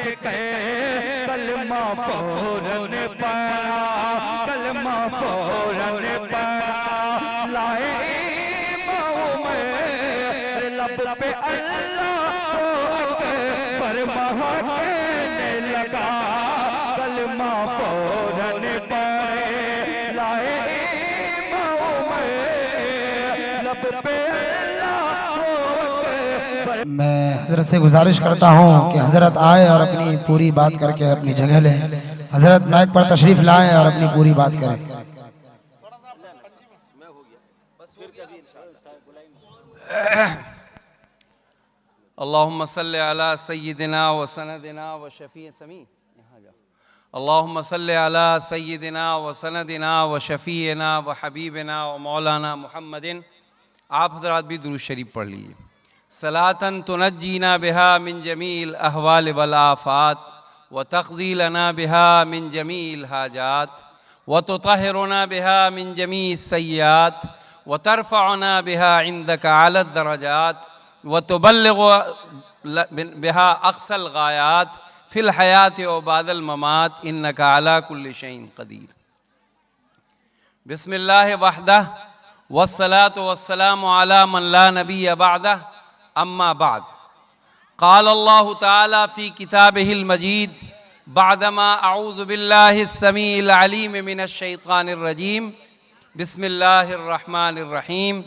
के कलमा फौरन पढ़ा, कलमा फौरन पढ़ा। लाए माओ में लब पे अल्लाह पर महकने लगा, कलमा फौरन पढ़े। लाए माओ में लब पे मैं हजरत से गुजारिश करता हूँ कि हजरत आए और अपनी पूरी बात करके अपनी जगह लें। हजरत माइक पर तशरीफ लाएं और अपनी पूरी बात करें। अल्लाहुम्मा सल्ली अला सय्यिदिना व सनदिना व शफी समी। अल्लाहुम्मा सल्ली अला सय्यिदिना व सनदिना व शफीना व हबीबना व मौलाना मुहम्मदिन। आप हजरात भी दुरूद शरीफ पढ़ लीजिए। सलातन तुनज्जीना बिहा मिन जमील अहवाल वल आफात व तक़ज़ी लना बिहा मिन जमील हाजात व तुतहिरुना बिहा मिन जमी सय्यात व तरफ़अना बिहा इंदका अला दरजात व तुबल्लिगु बिहा अक़सल गायात फ़िल हयात व बादल ममात इन्नका अला कुल्लि शैइन क़दीर। बिस्मिल्लाहि वहदह वस्सलातु वस्सलामु अला मन ला नबिय्य बअदह अम्मा बाद। क़ाल अल्लाहु तआला फ़ी किताबिहिल मजीद बअदमा अऊज़ु बिल्लाहिस समीइल अलीम मिनश शैतानिर रजीम बिस्मिल्लाहिर रहमानिर रहीम।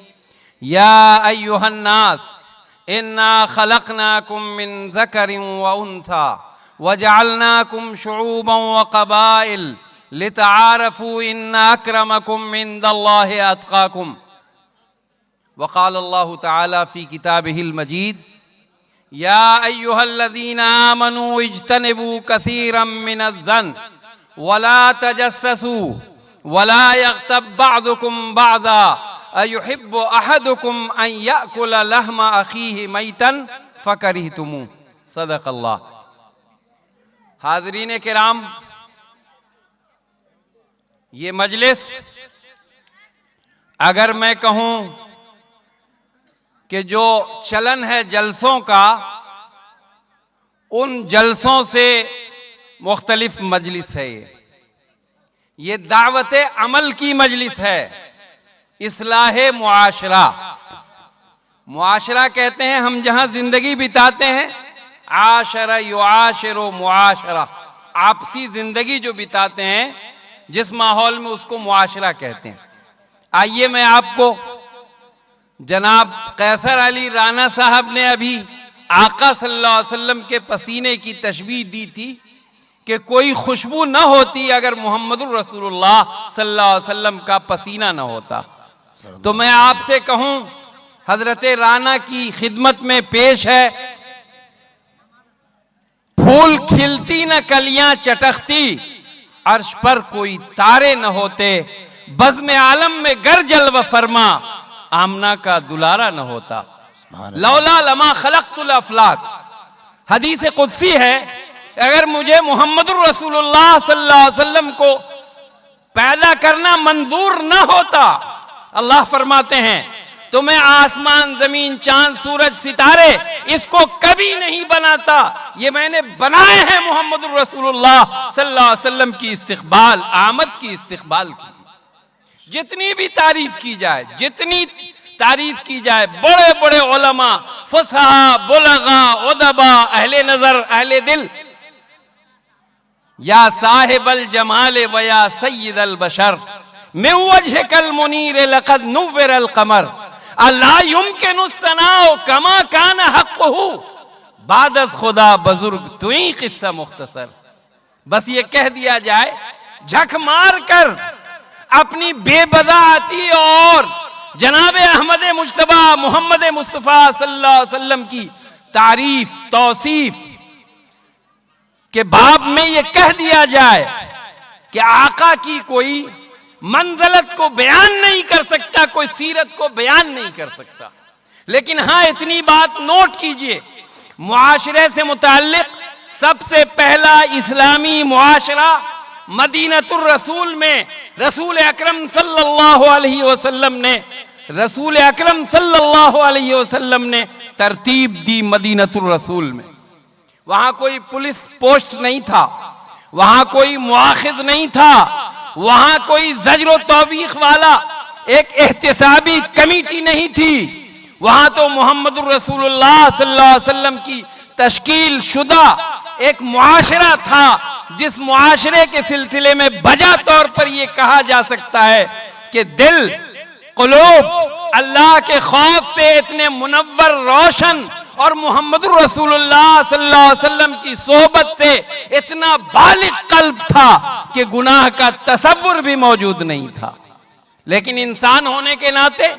या अय्युहन नास इन्ना खलक़नाकुम मिन ज़करिन व उन्सा वजअलनाकुम शुऊबन व क़बाइल लितआरफ़ू इन्ना अक्रमकुम इन्दल्लाहि अत्क़ाकुम। वक़ाल अल्लाहु तआला फ़ी किताबिहिल मजीद या अय्युहल्लज़ीना आमनू इज्तनिबू कसीरम मिनज़्ज़न वला तजस्ससू वला यग़्तब बअदुकुम बअदा अयुहिब्बु अहदुकुम अन याकुल लहम अखीहि मैतन फ़करिहतुमू। सदक़ल्लाह। हाज़रीन किराम, ये मजलिस अगर मैं कहूँ कि जो चलन है जलसों का, उन जलसों से मुख्तलिफ मजलिस है। ये दावत अमल की मजलिस है, इस्लाहे मुआशरा। मुआशरा कहते हैं हम जहाँ जिंदगी बिताते हैं, आशरा युआशिरु मुआशरा, आपसी जिंदगी जो बिताते हैं जिस माहौल में, उसको मुआशरा कहते हैं। आइए मैं आपको जनाब कैसर अली राना साहब ने अभी आका सल्लल्लाहु अलैहि वसल्लम के पसीने की तशबीह दी थी कि कोई खुशबू न होती अगर मोहम्मदुर रसूलुल्लाह सल्लल्लाहु अलैहि वसल्लम का पसीना न होता। तो मैं आपसे कहूं, हजरत राना की खिदमत में पेश है, फूल खिलती न कलियां चटकती, अर्श पर कोई तारे न होते, बज़्म आलम में गर जलवा फरमा, आमना का दुलारा न होता। लौला लमा खलक़तुल अफ़लाक। हदीस कुदसी है, अगर मुझे मोहम्मदुर रसूलुल्लाह सल्लल्लाहु अलैहि वसल्लम को पैदा करना मंजूर न होता, अल्लाह फरमाते हैं, तो मैं आसमान, जमीन, चांद, सूरज, सितारे इसको कभी नहीं बनाता। ये मैंने बनाए हैं मोहम्मदुर रसूलुल्लाह सल्लल्लाहु अलैहि वसल्लम की इस्तिक़बाल, आमद की इस्तिक़बाल की। जितनी भी तारीफ की जाए, जितनी तारीफ की जाए, बड़े बड़े उलमा, फुसहा, बुलगा, उदबा, अहले नजर, अहले दिल, या साहिबल जमाल व या सय्यदल बशर मिन वजहिकल मुनीर लक़द नुव्विरल क़मर अला युमकिनु सनाउ कमा कान हक़्क़ुहु बादस खुदा बुजुर्ग तुई किस्सा मुख्तसर। बस ये कह दिया जाए, झक मार कर अपनी बेबदाती और जनाबे अहमद मुज्तबा मोहम्मद मुस्तफ़ा सल्लल्लाहु अलैहि वसल्लम की तारीफ, तौसीफ के बाब में ये कह दिया जाए कि आका की कोई मंज़लत को बयान नहीं कर सकता, कोई सीरत को बयान नहीं कर सकता। लेकिन हाँ, इतनी बात नोट कीजिए, मुआशरे से मुताल्लिक सबसे पहला इस्लामी मुआशरा मदीनतुर रसूल में रसूल अकरम सल्लल्लाहु अलैहि वसल्लम ने तरतीब दी। मदीनतुर रसूल में वहां कोई पुलिस पोस्ट नहीं था, वहां कोई मुआखिज नहीं था, वहां कोई ज़ज्र तौबीख वाला एक एहतिसाबी कमेटी नहीं थी। वहां तो मोहम्मदुर रसूलुल्लाह सल्लल्लाहु अलैहि वसल्लम की तश्कील शुदा एक मुआशरा था, जिस मुआशरे के सिलसिले में बजा तौर पर यह कहा जा सकता है कि दिल क़ुलूब अल्लाह के खौफ से इतने मुनव्वर रोशन और मोहम्मदुर रसूलुल्लाह सल्लल्लाहु अलैहि वसल्लम की सोहबत से इतना बालिग कल्ब था कि गुनाह का तसव्वुर भी मौजूद नहीं था। लेकिन इंसान होने के नाते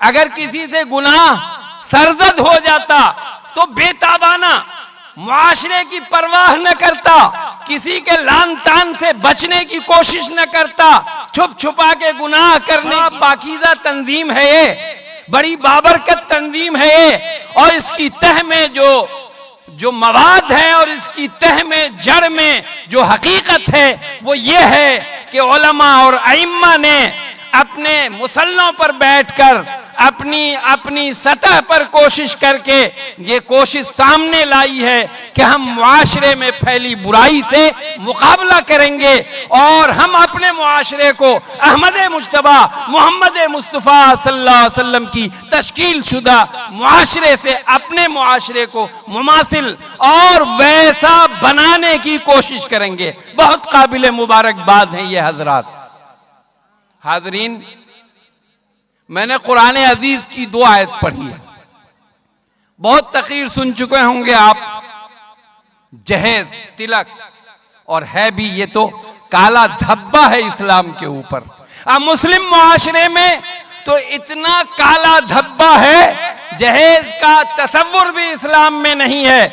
अगर किसी से गुनाह सरजद हो जाता तो बेताबाना, मुआशरे की परवाह न करता, किसी के लान तान से बचने की कोशिश न करता, छुप छुपा के गुनाह करने की पाकीज़ा तंजीम है ये, बड़ी बाबरकत तंजीम है ये। और इसकी तह में जो मवाद है और इसकी तह में जड़ में जो हकीकत है वो ये है कि उलमा और अइम्मा ने अपने मुसल्लों पर बैठकर अपनी सतह पर कोशिश करके ये कोशिश सामने लाई है कि हम मुआशरे में फैली बुराई से मुकाबला करेंगे और हम अपने मुआशरे को अहमद मुज्तबा मोहम्मद मुस्तफ़ा सल्लल्लाहु अलैहि वसल्लम की तश्कील शुदा मुआशरे से अपने मुआशरे को मुमासिल और वैसा बनाने की कोशिश करेंगे। बहुत काबिल मुबारकबाद है ये हजरात। हाजरीन, मैंने कुरान अजीज की 2 आयत पढ़ी है। बहुत तकरीर सुन चुके होंगे आप, जहेज, तिलक, और है भी ये तो काला धब्बा है इस्लाम के ऊपर। अब मुस्लिम मुआशरे में तो इतना काला धब्बा है, जहेज का तसव्वुर भी इस्लाम में नहीं है।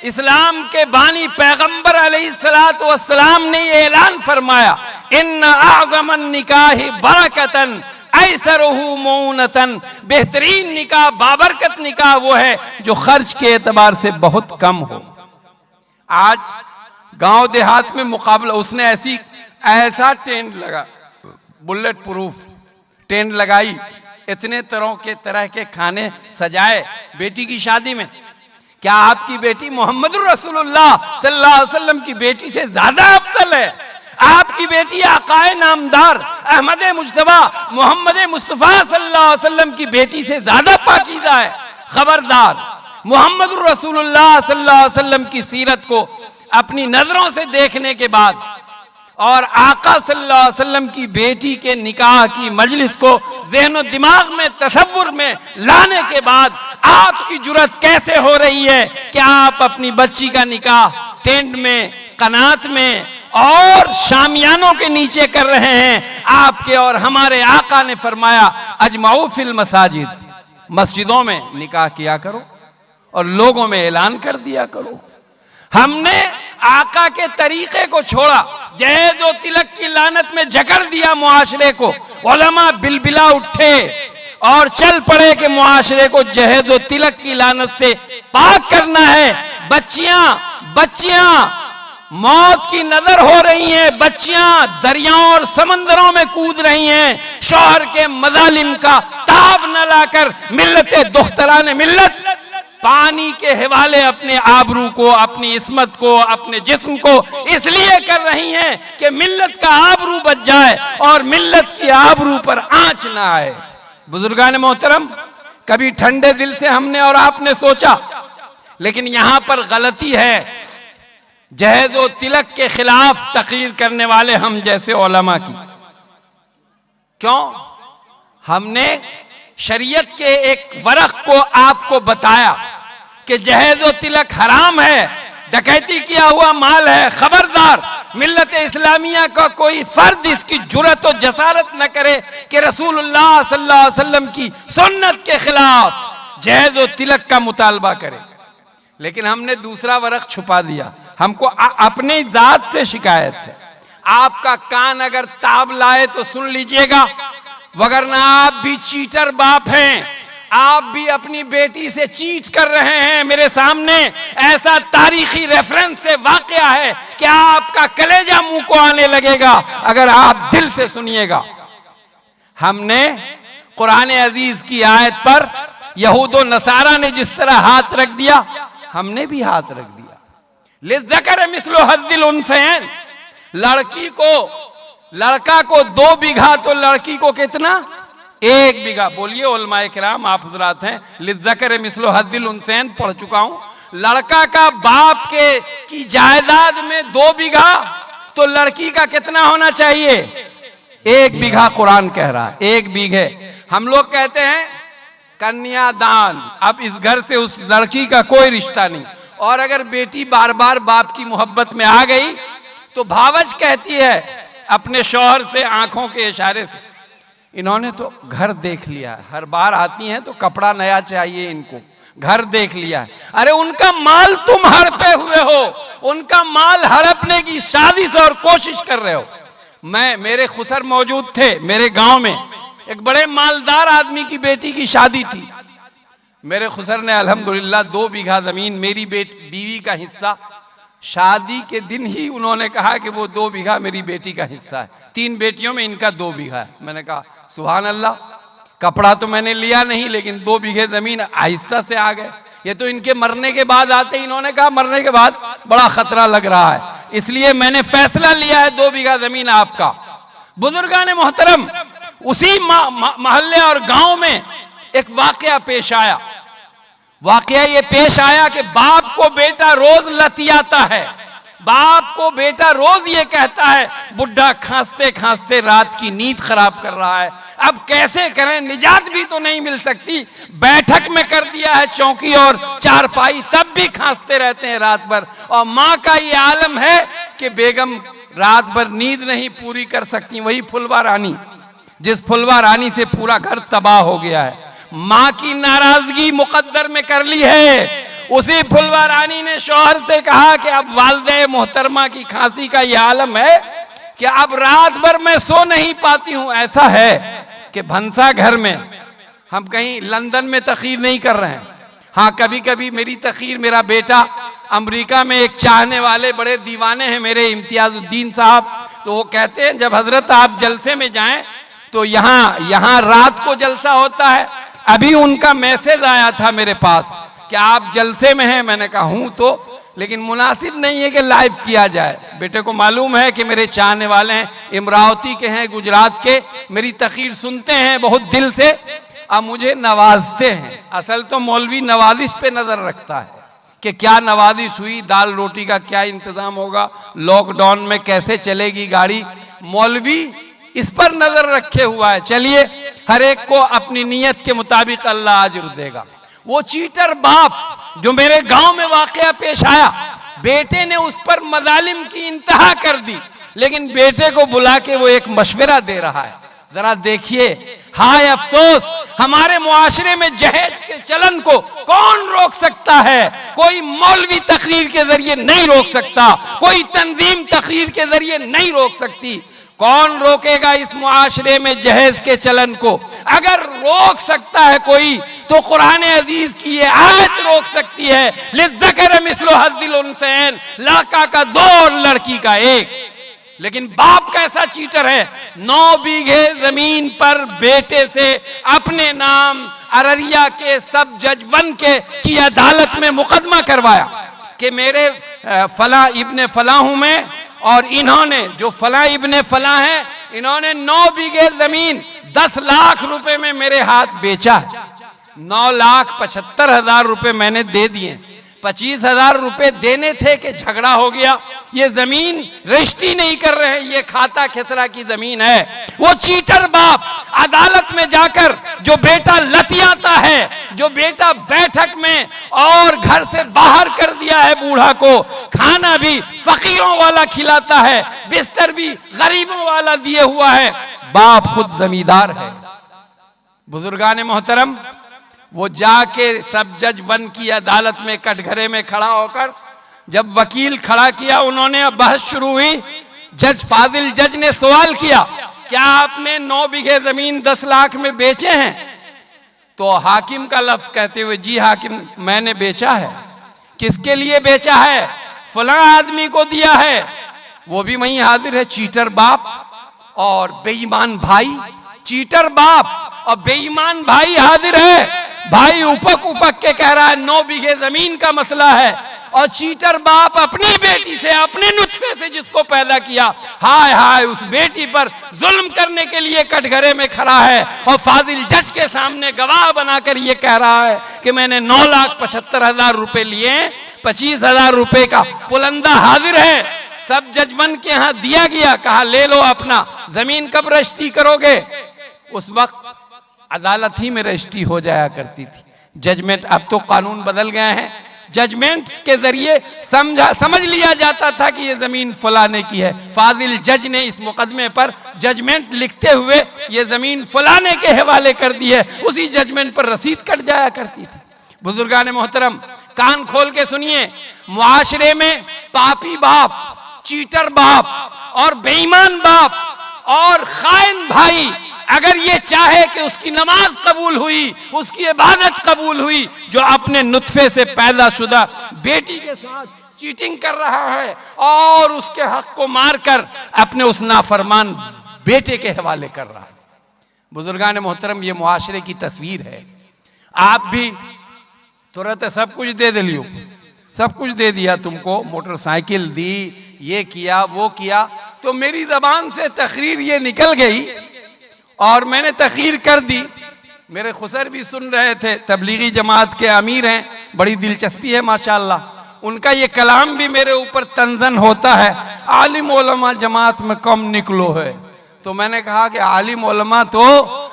इस्लाम के बानी पैगंबर अलैहिस्सलातु वस्सलाम ने ये ऐलान फरमाया, इन्ना आज़मन निकाहि बरकतन ऐसरुहु मौनतन, बेहतरीन निकाह, बाबरकत निकाह वो है जो खर्च के एतबार से बहुत कम हो। आज गांव देहात में मुकाबला, उसने ऐसा टेंट लगा, बुलेट प्रूफ टेंट लगाई, इतने तरह के खाने सजाए बेटी की शादी में। क्या आपकी बेटी मोहम्मदुर रसूलुल्लाह सल्लल्लाहु अलैहि वसल्लम की बेटी से ज्यादा अफजल है? आपकी बेटी आकाए नामदार अहमद मुज्तबा मोहम्मद मुस्तफ़ा सल्लल्लाहु अलैहि वसल्लम की बेटी से ज्यादा पाकीज़ा है? खबरदार, मोहम्मदुर रसूलुल्लाह सल्लल्लाहु अलैहि वसल्लम की सीरत को अपनी नजरों से देखने के बाद और आका सल्लल्लाहु अलैहि वसल्लम की बेटी के निकाह की मजलिस को ज़हन दिमाग में तसव्वुर में लाने के बाद आपकी जुर्रत कैसे हो रही है कि आप अपनी बच्ची का निकाह टेंट में, कनात में और शामियानों के नीचे कर रहे हैं? आपके और हमारे आका ने फरमाया, अजमाउ फिल मसाजिद, मस्जिदों में निकाह किया करो और लोगों में ऐलान कर दिया करो। हमने आका के तरीके को छोड़ा, जहेज और तिलक की लानत में जकड़ दिया मुआशरे को। उलमा बिलबिला उठे और चल पड़े कि मुआशरे को जहेज और तिलक की लानत से पाक करना है। बच्चियां मौत की नजर हो रही हैं, बच्चियां दरियाओं और समंदरों में कूद रही हैं, शौहर के मजालिम का ताब न लाकर मिल्लत दुख्तरान मिल्लत पानी के हवाले अपने आबरू को, अपनी इस्मत को, अपने जिस्म को इसलिए कर रही हैं कि मिल्लत का आबरू बच जाए और मिल्लत की आबरू पर आंच ना आए। बुजुर्गान मोहतरम, कभी ठंडे दिल से हमने और आपने सोचा, लेकिन यहां पर गलती है। जहेज और तिलक के खिलाफ तकरीर करने वाले हम जैसे उलमा की, क्यों? हमने शरीयत के एक वरक को आपको बताया कि जहेज और तिलक हराम है, डकैती किया हुआ माल है। खबरदार, मिल्लत इस्लामिया का कोई फर्द इसकी जुर्रत और जसारत न करे कि रसूलुल्लाह सल्लल्लाहु अलैहि वसल्लम की सुन्नत के खिलाफ जहेज और तिलक का मुतालबा करे। लेकिन हमने दूसरा वरक छुपा दिया। हमको अपने जात से शिकायत है। आपका कान अगर ताब लाए तो सुन लीजिएगा, वगरना आप भी चीटर बाप हैं, आप भी अपनी बेटी से चीट कर रहे हैं। मेरे सामने ऐसा तारीखी रेफरेंस से वाकया है कि आपका कलेजा मुंह को आने लगेगा अगर आप दिल से सुनिएगा। हमने कुरान अजीज की आयत पर यहूद और नसारा ने जिस तरह हाथ रख दिया, हमने भी हाथ रख दिया। लिज़्ज़कर मिस्लु हज़्ज़िल उन्सयैन, लड़का को 2 बीघा तो लड़की को कितना? 1 बीघा। बोलिए उलमाए किराम, आप हजरात हैं, लिज़्ज़कर मिस्लु हज़्ज़िल उन्सयैन पढ़ चुका हूं। लड़का का बाप की जायदाद में 2 बीघा तो लड़की का कितना होना चाहिए? 1 बीघा कुरान कह रहा है, 1 बीघे। हम लोग कहते हैं कन्यादान, अब इस घर से उस लड़की का कोई रिश्ता नहीं। और अगर बेटी बार बार बाप की मोहब्बत में आ गई तो भावज कहती है अपने शौहर से आंखों के इशारे से, इन्होंने तो घर देख लिया है, हर बार आती हैं तो कपड़ा नया चाहिए इनको, घर देख लिया है। अरे उनका माल तुम हड़पे हुए हो, उनका माल हड़पने की साजिश और कोशिश कर रहे हो। मेरे खुसर मौजूद थे मेरे गांव में, एक बड़े मालदार आदमी की बेटी की शादी थी। मेरे खुसर ने अल्हम्दुलिल्लाह 2 बीघा जमीन, मेरी बीवी का हिस्सा, शादी के दिन ही उन्होंने कहा कि वो 2 बीघा मेरी बेटी का हिस्सा है, 3 बेटियों में इनका 2 बीघा है। मैंने कहा सुभान अल्लाह, कपड़ा तो मैंने लिया नहीं लेकिन 2 बीघे जमीन आहिस्ता से आ गए। ये तो इनके मरने के बाद आते, इन्होंने कहा मरने के बाद बड़ा खतरा लग रहा है, इसलिए मैंने फैसला लिया है 2 बीघा जमीन आपका। बुजुर्गान मोहतरम, उसी मोहल्ले और गांव में एक वाकया पेश आया। वाकया ये पेश आया कि बाप को बेटा रोज लतियाता है, बाप को बेटा रोज ये कहता है बुढ़ा खांसते खांसते रात की नींद खराब कर रहा है, अब कैसे करें, निजात भी तो नहीं मिल सकती। बैठक में कर दिया है चौकी और चारपाई, तब भी खांसते रहते हैं रात भर। और माँ का ये आलम है कि बेगम रात भर नींद नहीं पूरी कर सकती। वही फुलवा रानी, जिस फुलवा रानी से पूरा घर तबाह हो गया है, माँ की नाराजगी मुकद्दर में कर ली है। उसी फुलवा रानी ने शौहर से कहा कि अब वालिदे मोहतरमा की खांसी का यह आलम है कि अब रात भर मैं सो नहीं पाती हूं। ऐसा है कि भंसा घर में, हम कहीं लंदन में तखीर नहीं कर रहे हैं, हाँ कभी कभी मेरी तखीर, मेरा बेटा अमेरिका में एक चाहने वाले बड़े दीवाने हैं मेरे इम्तियाजुद्दीन साहब, तो वो कहते हैं जब हजरत आप जलसे में जाएं तो यहाँ रात को जलसा होता है। अभी उनका मैसेज आया था मेरे पास कि आप जलसे में हैं, मैंने कहा हूं तो, लेकिन मुनासिब नहीं है कि लाइव किया जाए। बेटे को मालूम है कि मेरे चाहने वाले हैं, इमरावती के हैं, गुजरात के, मेरी तकरीर सुनते हैं बहुत दिल से, अब मुझे नवाजते हैं। असल तो मौलवी नवाजिश पे नजर रखता है कि क्या नवाजिश हुई, दाल रोटी का क्या इंतजाम होगा, लॉकडाउन में कैसे चलेगी गाड़ी, मौलवी इस पर नजर रखे हुआ है। चलिए, हर एक को अपनी नीयत के मुताबिक अल्लाह अजर देगा। वो चीटर बाप जो मेरे गांव में वाकया पेश आया, बेटे ने उस पर मजालिम की इंतहा कर दी, लेकिन बेटे को बुला के वो एक मशवरा दे रहा है। जरा देखिए, हाय अफसोस, हमारे मुआशरे में जहेज के चलन को कौन रोक सकता है? कोई मौलवी तकरीर के जरिए नहीं रोक सकता, कोई तंजीम तकरीर के जरिए नहीं रोक सकती। कौन रोकेगा इस मुआशरे में जहेज के चलन को? अगर रोक सकता है कोई तो कुरान अजीज की ये आयत रोक सकती है, लिज़्ज़कर मिस्लु हज़्ज़िल उन्सयैन, लड़का का 2 और लड़की का 1। लेकिन बाप कैसा चीटर है, 9 बीघे जमीन पर बेटे से अपने नाम अररिया के सब जज बन के की अदालत में मुकदमा करवाया कि मेरे फला इब्ने फला हूं मैं, और इन्होंने जो फला इब्ने फला है, इन्होंने 9 बीघे जमीन 10 लाख रुपए में मेरे हाथ बेचा। 9,75,000 रुपए मैंने दे दिए, 25,000 रुपए देने थे कि झगड़ा हो गया, ये जमीन रजिस्ट्री नहीं कर रहे हैं, ये खाता खेसरा की जमीन है। वो चीटर बाप अदालत में जाकर जो बेटा लतियाता है, जो बेटा बैठक में और घर से बाहर कर दिया है बूढ़ा को, खाना भी फकीरों वाला खिलाता है, बिस्तर भी गरीबों वाला दिए हुआ है, बाप खुद जमींदार है। बुजुर्गान मोहतरम, वो जाके सब जज वन की अदालत में कटघरे में खड़ा होकर जब वकील खड़ा किया, उन्होंने अब बहस शुरू हुई। जज फाजिल जज ने सवाल किया, क्या आपने 9 बीघे जमीन 10 लाख में बेचे हैं? तो हाकिम का लफ्ज कहते हुए, जी हाकिम मैंने बेचा है। किसके लिए बेचा है? फलां आदमी को दिया है। वो भी वहीं हाजिर है, चीटर बाप और बेईमान भाई। चीटर बाप और बेईमान भाई हाजिर है। भाई उपक उपक के कह रहा है 9 बीघे जमीन का मसला है, और चीटर बाप अपनी बेटी से, अपने नुत्फे से जिसको पैदा किया, हाय हाय उस बेटी पर जुल्म करने के लिए कटघरे में खड़ा है और फाजिल जज के सामने गवाह बनाकर ये कह रहा है कि मैंने 9,75,000 रुपए लिए, 25,000 रुपए का पुलंदा हाजिर है, सब जजमन के यहाँ दिया गया, कहा ले लो अपना, जमीन कब रजिस्ट्री करोगे? उस वक्त अदालत ही में रजिस्ट्री हो जाया करती थी, जजमेंट। अब तो कानून बदल गए हैं, जजमेंट के जरिए समझ लिया जाता था कि ये जमीन फलाने की है। फाजिल जज ने इस मुकदमे पर जजमेंट लिखते हुए ये जमीन फलाने के हवाले कर दी है, उसी जजमेंट पर रसीद कट जाया करती थी। बुजुर्गान मोहतरम कान खोल के सुनिए, मुआशरे में पापी बाप, चीटर बाप और बेईमान बाप और खाइन भाई अगर ये चाहे कि उसकी नमाज कबूल हुई, उसकी इबादत कबूल हुई, जो अपने नुत्फे से पैदा शुदा बेटी के साथ चीटिंग कर रहा है और उसके हक को मारकर अपने उस नाफरमान बेटे के हवाले कर रहा है। बुजुर्गान मोहतरम ये मुआशरे की तस्वीर है। आप भी तुरंत सब कुछ दे दिलियो, सब कुछ दे दिया तुमको, मोटरसाइकिल दी, ये किया वो किया, तो मेरी जबान से तकरीर ये निकल गई और मैंने तकरीर कर दी। मेरे खुसर भी सुन रहे थे, तबलीगी जमात के अमीर हैं, बड़ी दिलचस्पी है माशाअल्लाह, उनका ये कलाम भी मेरे ऊपर तंजन होता है, आलिम उलमा जमात में कम निकलो है। तो मैंने कहा कि आलिम उलमा तो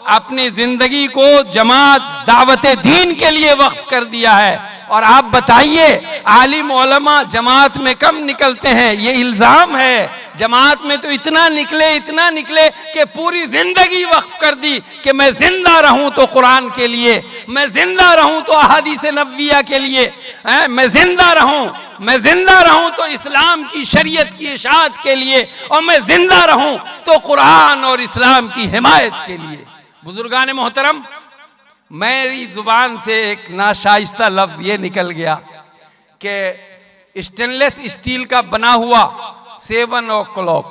अपनी जिंदगी को जमात दावत दीन के लिए वक्फ कर दिया है, और आप बताइए आलिम उलमा जमात में कम निकलते हैं, ये इल्जाम है। जमात में तो इतना निकले कि पूरी जिंदगी वक्फ कर दी कि मैं जिंदा रहूं तो कुरान के लिए, मैं जिंदा रहूं तो अहादीस नबविया के लिए, मैं जिंदा रहूं तो इस्लाम की शरीयत की इशाअत के लिए, और मैं जिंदा रहूं तो कुरान और इस्लाम की हिमायत के लिए। बुजुर्गान मोहतरम, मेरी जुबान से एक नाशाइस्ता लफ्ज ये निकल गया कि स्टेनलेस स्टील का बना हुआ 7 o'clock,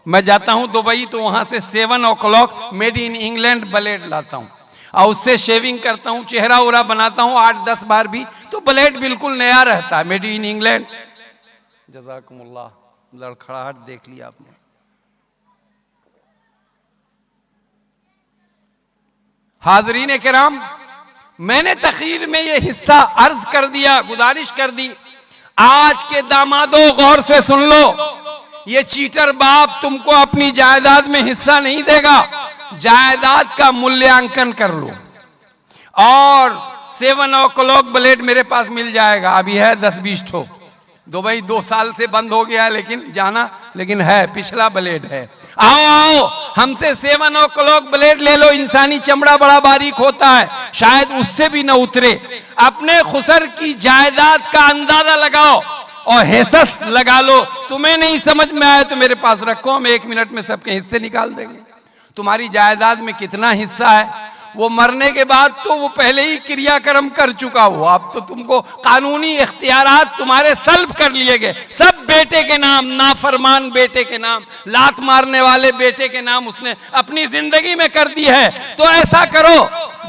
मैं जाता हूं दुबई तो वहां से 7 o'clock made in England blade लाता हूं और उससे शेविंग करता हूं, चेहरा उरा बनाता हूं 8-10 बार भी, तो ब्लेड बिल्कुल नया रहता है, मेड इन इंग्लैंड। जज़ाकुमुल्लाह, लड़खड़ाहट देख लिया आपने। हाज़रीन किराम, मैंने तकरीर में ये हिस्सा अर्ज कर दिया, गुजारिश कर दी, आज के दामादों गौर से सुन लो, ये चीटर बाप तुमको अपनी जायदाद में हिस्सा नहीं देगा, जायदाद का मूल्यांकन कर लो और 7 o'clock ब्लेड मेरे पास मिल जाएगा, अभी है 10-20 ठो, दुबई 2 साल से बंद हो गया है लेकिन है, पिछला ब्लेड है। आओ हमसे 7 o'clock ब्लेड ले लो, इंसानी चमड़ा बड़ा बारीक होता है, शायद उससे भी न उतरे। अपने खुसर की जायदाद का अंदाजा लगाओ और हिस्सा लगा लो, तुम्हें नहीं समझ में आए तो मेरे पास रखो, हम 1 मिनट में सबके हिस्से निकाल देंगे। तुम्हारी जायदाद में कितना हिस्सा है, वो मरने के बाद तो वो पहले ही क्रियाक्रम कर चुका हो, अब तो तुमको कानूनी इख्तियारात तुम्हारे सल्ब कर लिए गए, सब बेटे के नाम, नाफरमान बेटे के नाम, लात मारने वाले बेटे के नाम उसने अपनी जिंदगी में कर दी है। तो ऐसा करो,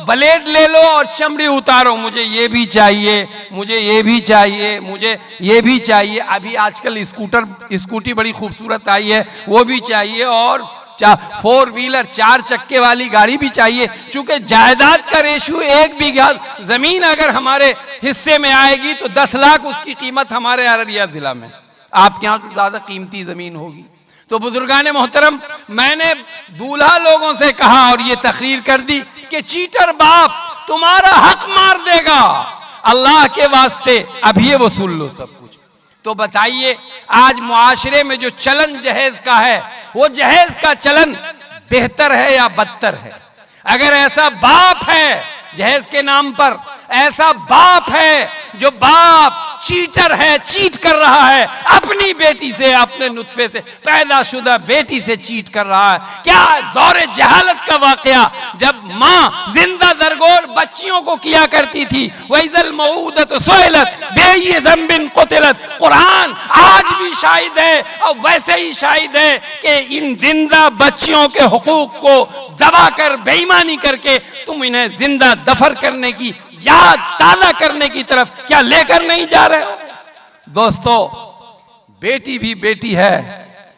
ब्लेड ले लो और चमड़ी उतारो, मुझे ये भी चाहिए, मुझे ये भी चाहिए, मुझे ये भी चाहिए। अभी आजकल स्कूटी बड़ी खूबसूरत आई है, वो भी चाहिए, और 4 व्हीलर 4 चक्के वाली गाड़ी भी चाहिए। चूंकि जायदाद का रेशियो 1 बीघा जमीन अगर हमारे हिस्से में आएगी तो 10 लाख उसकी कीमत हमारे अररिया जिला में, आपके यहाँ तो ज्यादा कीमती जमीन होगी। तो बुजुर्गान मोहतरम, मैंने दूल्हा लोगों से कहा और ये तकरीर कर दी कि चीटर बाप तुम्हारा हक मार देगा, अल्लाह के वास्ते अब ये वसूल लो सब कुछ। तो बताइए आज मुआशरे में जो चलन जहेज का है, वो जहेज का चलन बेहतर है या बदतर है? अगर ऐसा बाप है जहेज के नाम पर, ऐसा बाप है जो बाप चीटर है, चीट कर रहा है अपनी बेटी से, अपने नुत्फे से पैदाशुदा बेटी से चीट कर रहा है, क्या दौरे जहालत का वाकया जब माँ जिंदा दरगोर बच्चियों को किया करती थी, वैज़ल मऊदत सुइलत बेय्यि ज़ंबिन क़ुतिलत, कुरान आज भी शाहिद है और वैसे ही शाहिद है कि इन जिंदा बच्चियों के हुकूक को दबाकर बेईमानी करके तुम इन्हें जिंदा दफन करने की याद ताज़ा करने की तरफ क्या लेकर नहीं जा रहे हो? दोस्तों, बेटी भी बेटी है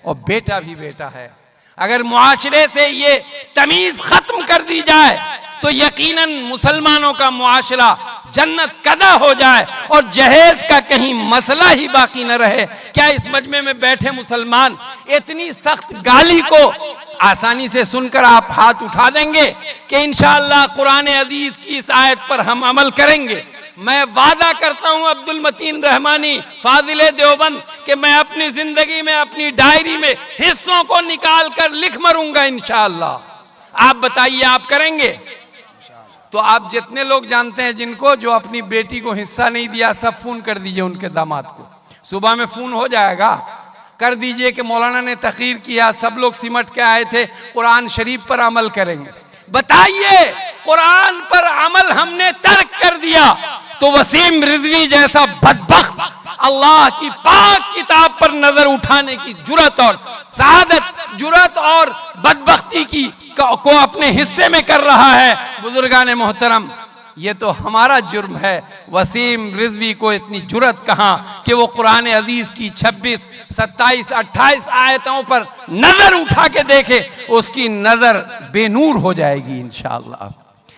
और बेटा भी बेटा है। अगर मुआशरे से ये तमीज खत्म कर दी जाए तो यकीनन मुसलमानों का मुआशरा जन्नत कदा हो जाए और जहेज का कहीं मसला ही बाकी न रहे। क्या इस मजमे में बैठे मुसलमान इतनी सख्त गाली को आसानी से सुनकर आप हाथ उठा देंगे कि इंशाअल्लाह कुरान अजीज की इस आयत पर हम अमल करेंगे? मैं वादा करता हूं अब्दुल मतीन रहमानी फाजिले देवबंद कि मैं अपनी जिंदगी में अपनी डायरी में हिस्सों को निकाल कर लिख मरूंगा इंशाअल्लाह। आप बताइए, आप करेंगे? तो आप जितने लोग जानते हैं जिनको जो अपनी बेटी को हिस्सा नहीं दिया, सब फोन कर दीजिए उनके दामाद को। सुबह में फोन हो जाएगा, कर दीजिए कि मौलाना ने तकरीर किया, सब लोग सिमट के आए थे, कुरान शरीफ पर अमल करेंगे। बताइए, कुरान पर अमल हमने तर्क कर दिया तो वसीम रिजवी जैसा बदबख्त अल्लाह की पाक किताब पर नजर उठाने की जुर्रत और सादत, जुर्रत और बदबख्ती की को अपने हिस्से में कर रहा है। बुजुर्गाने मोहतरम, ये तो हमारा जुर्म है। वसीम रिजवी को इतनी जुर्रत कहाँ कि वो कुरान अजीज की 26, 27, 28 आयतों पर नजर उठा के देखे। उसकी नजर बेनूर हो जाएगी इंशाअल्लाह,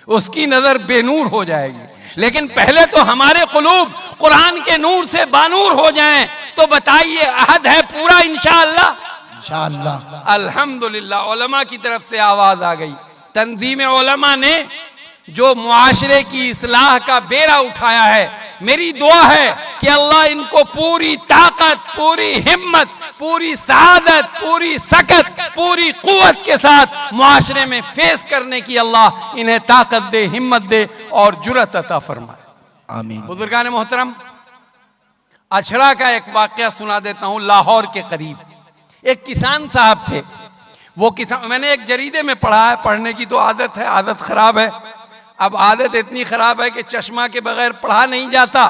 उसकी नजर बेनूर हो जाएगी। लेकिन पहले तो हमारे कुलूब कुरान के नूर से बानूर हो जाएं। तो बताइए, अहद है पूरा इंशाअल्लाह? इंशाअल्लाह। अल्हम्दुलिल्लाह, उलमा की तरफ से आवाज आ गई। तंजीम उलमा ने जो मुआशरे की इस्लाह का बेड़ा उठाया है, मेरी दुआ है कि अल्लाह इनको पूरी ताकत, पूरी हिम्मत, पूरी सादत, पूरी सकत, पूरी कुव्वत के साथ मुआशरे में फेस करने की अल्लाह इन्हें ताकत दे, हिम्मत दे और जुर्रत अता फरमाए। आमीन। बुजुर्गान मोहतरम, अछड़ा का एक वाकया सुना देता हूँ। लाहौर के करीब एक किसान साहब थे। वो किसान, मैंने एक जरीदे में पढ़ा है, पढ़ने की तो आदत है, आदत खराब है। अब आदत इतनी खराब है कि चश्मा के बगैर पढ़ा नहीं जाता,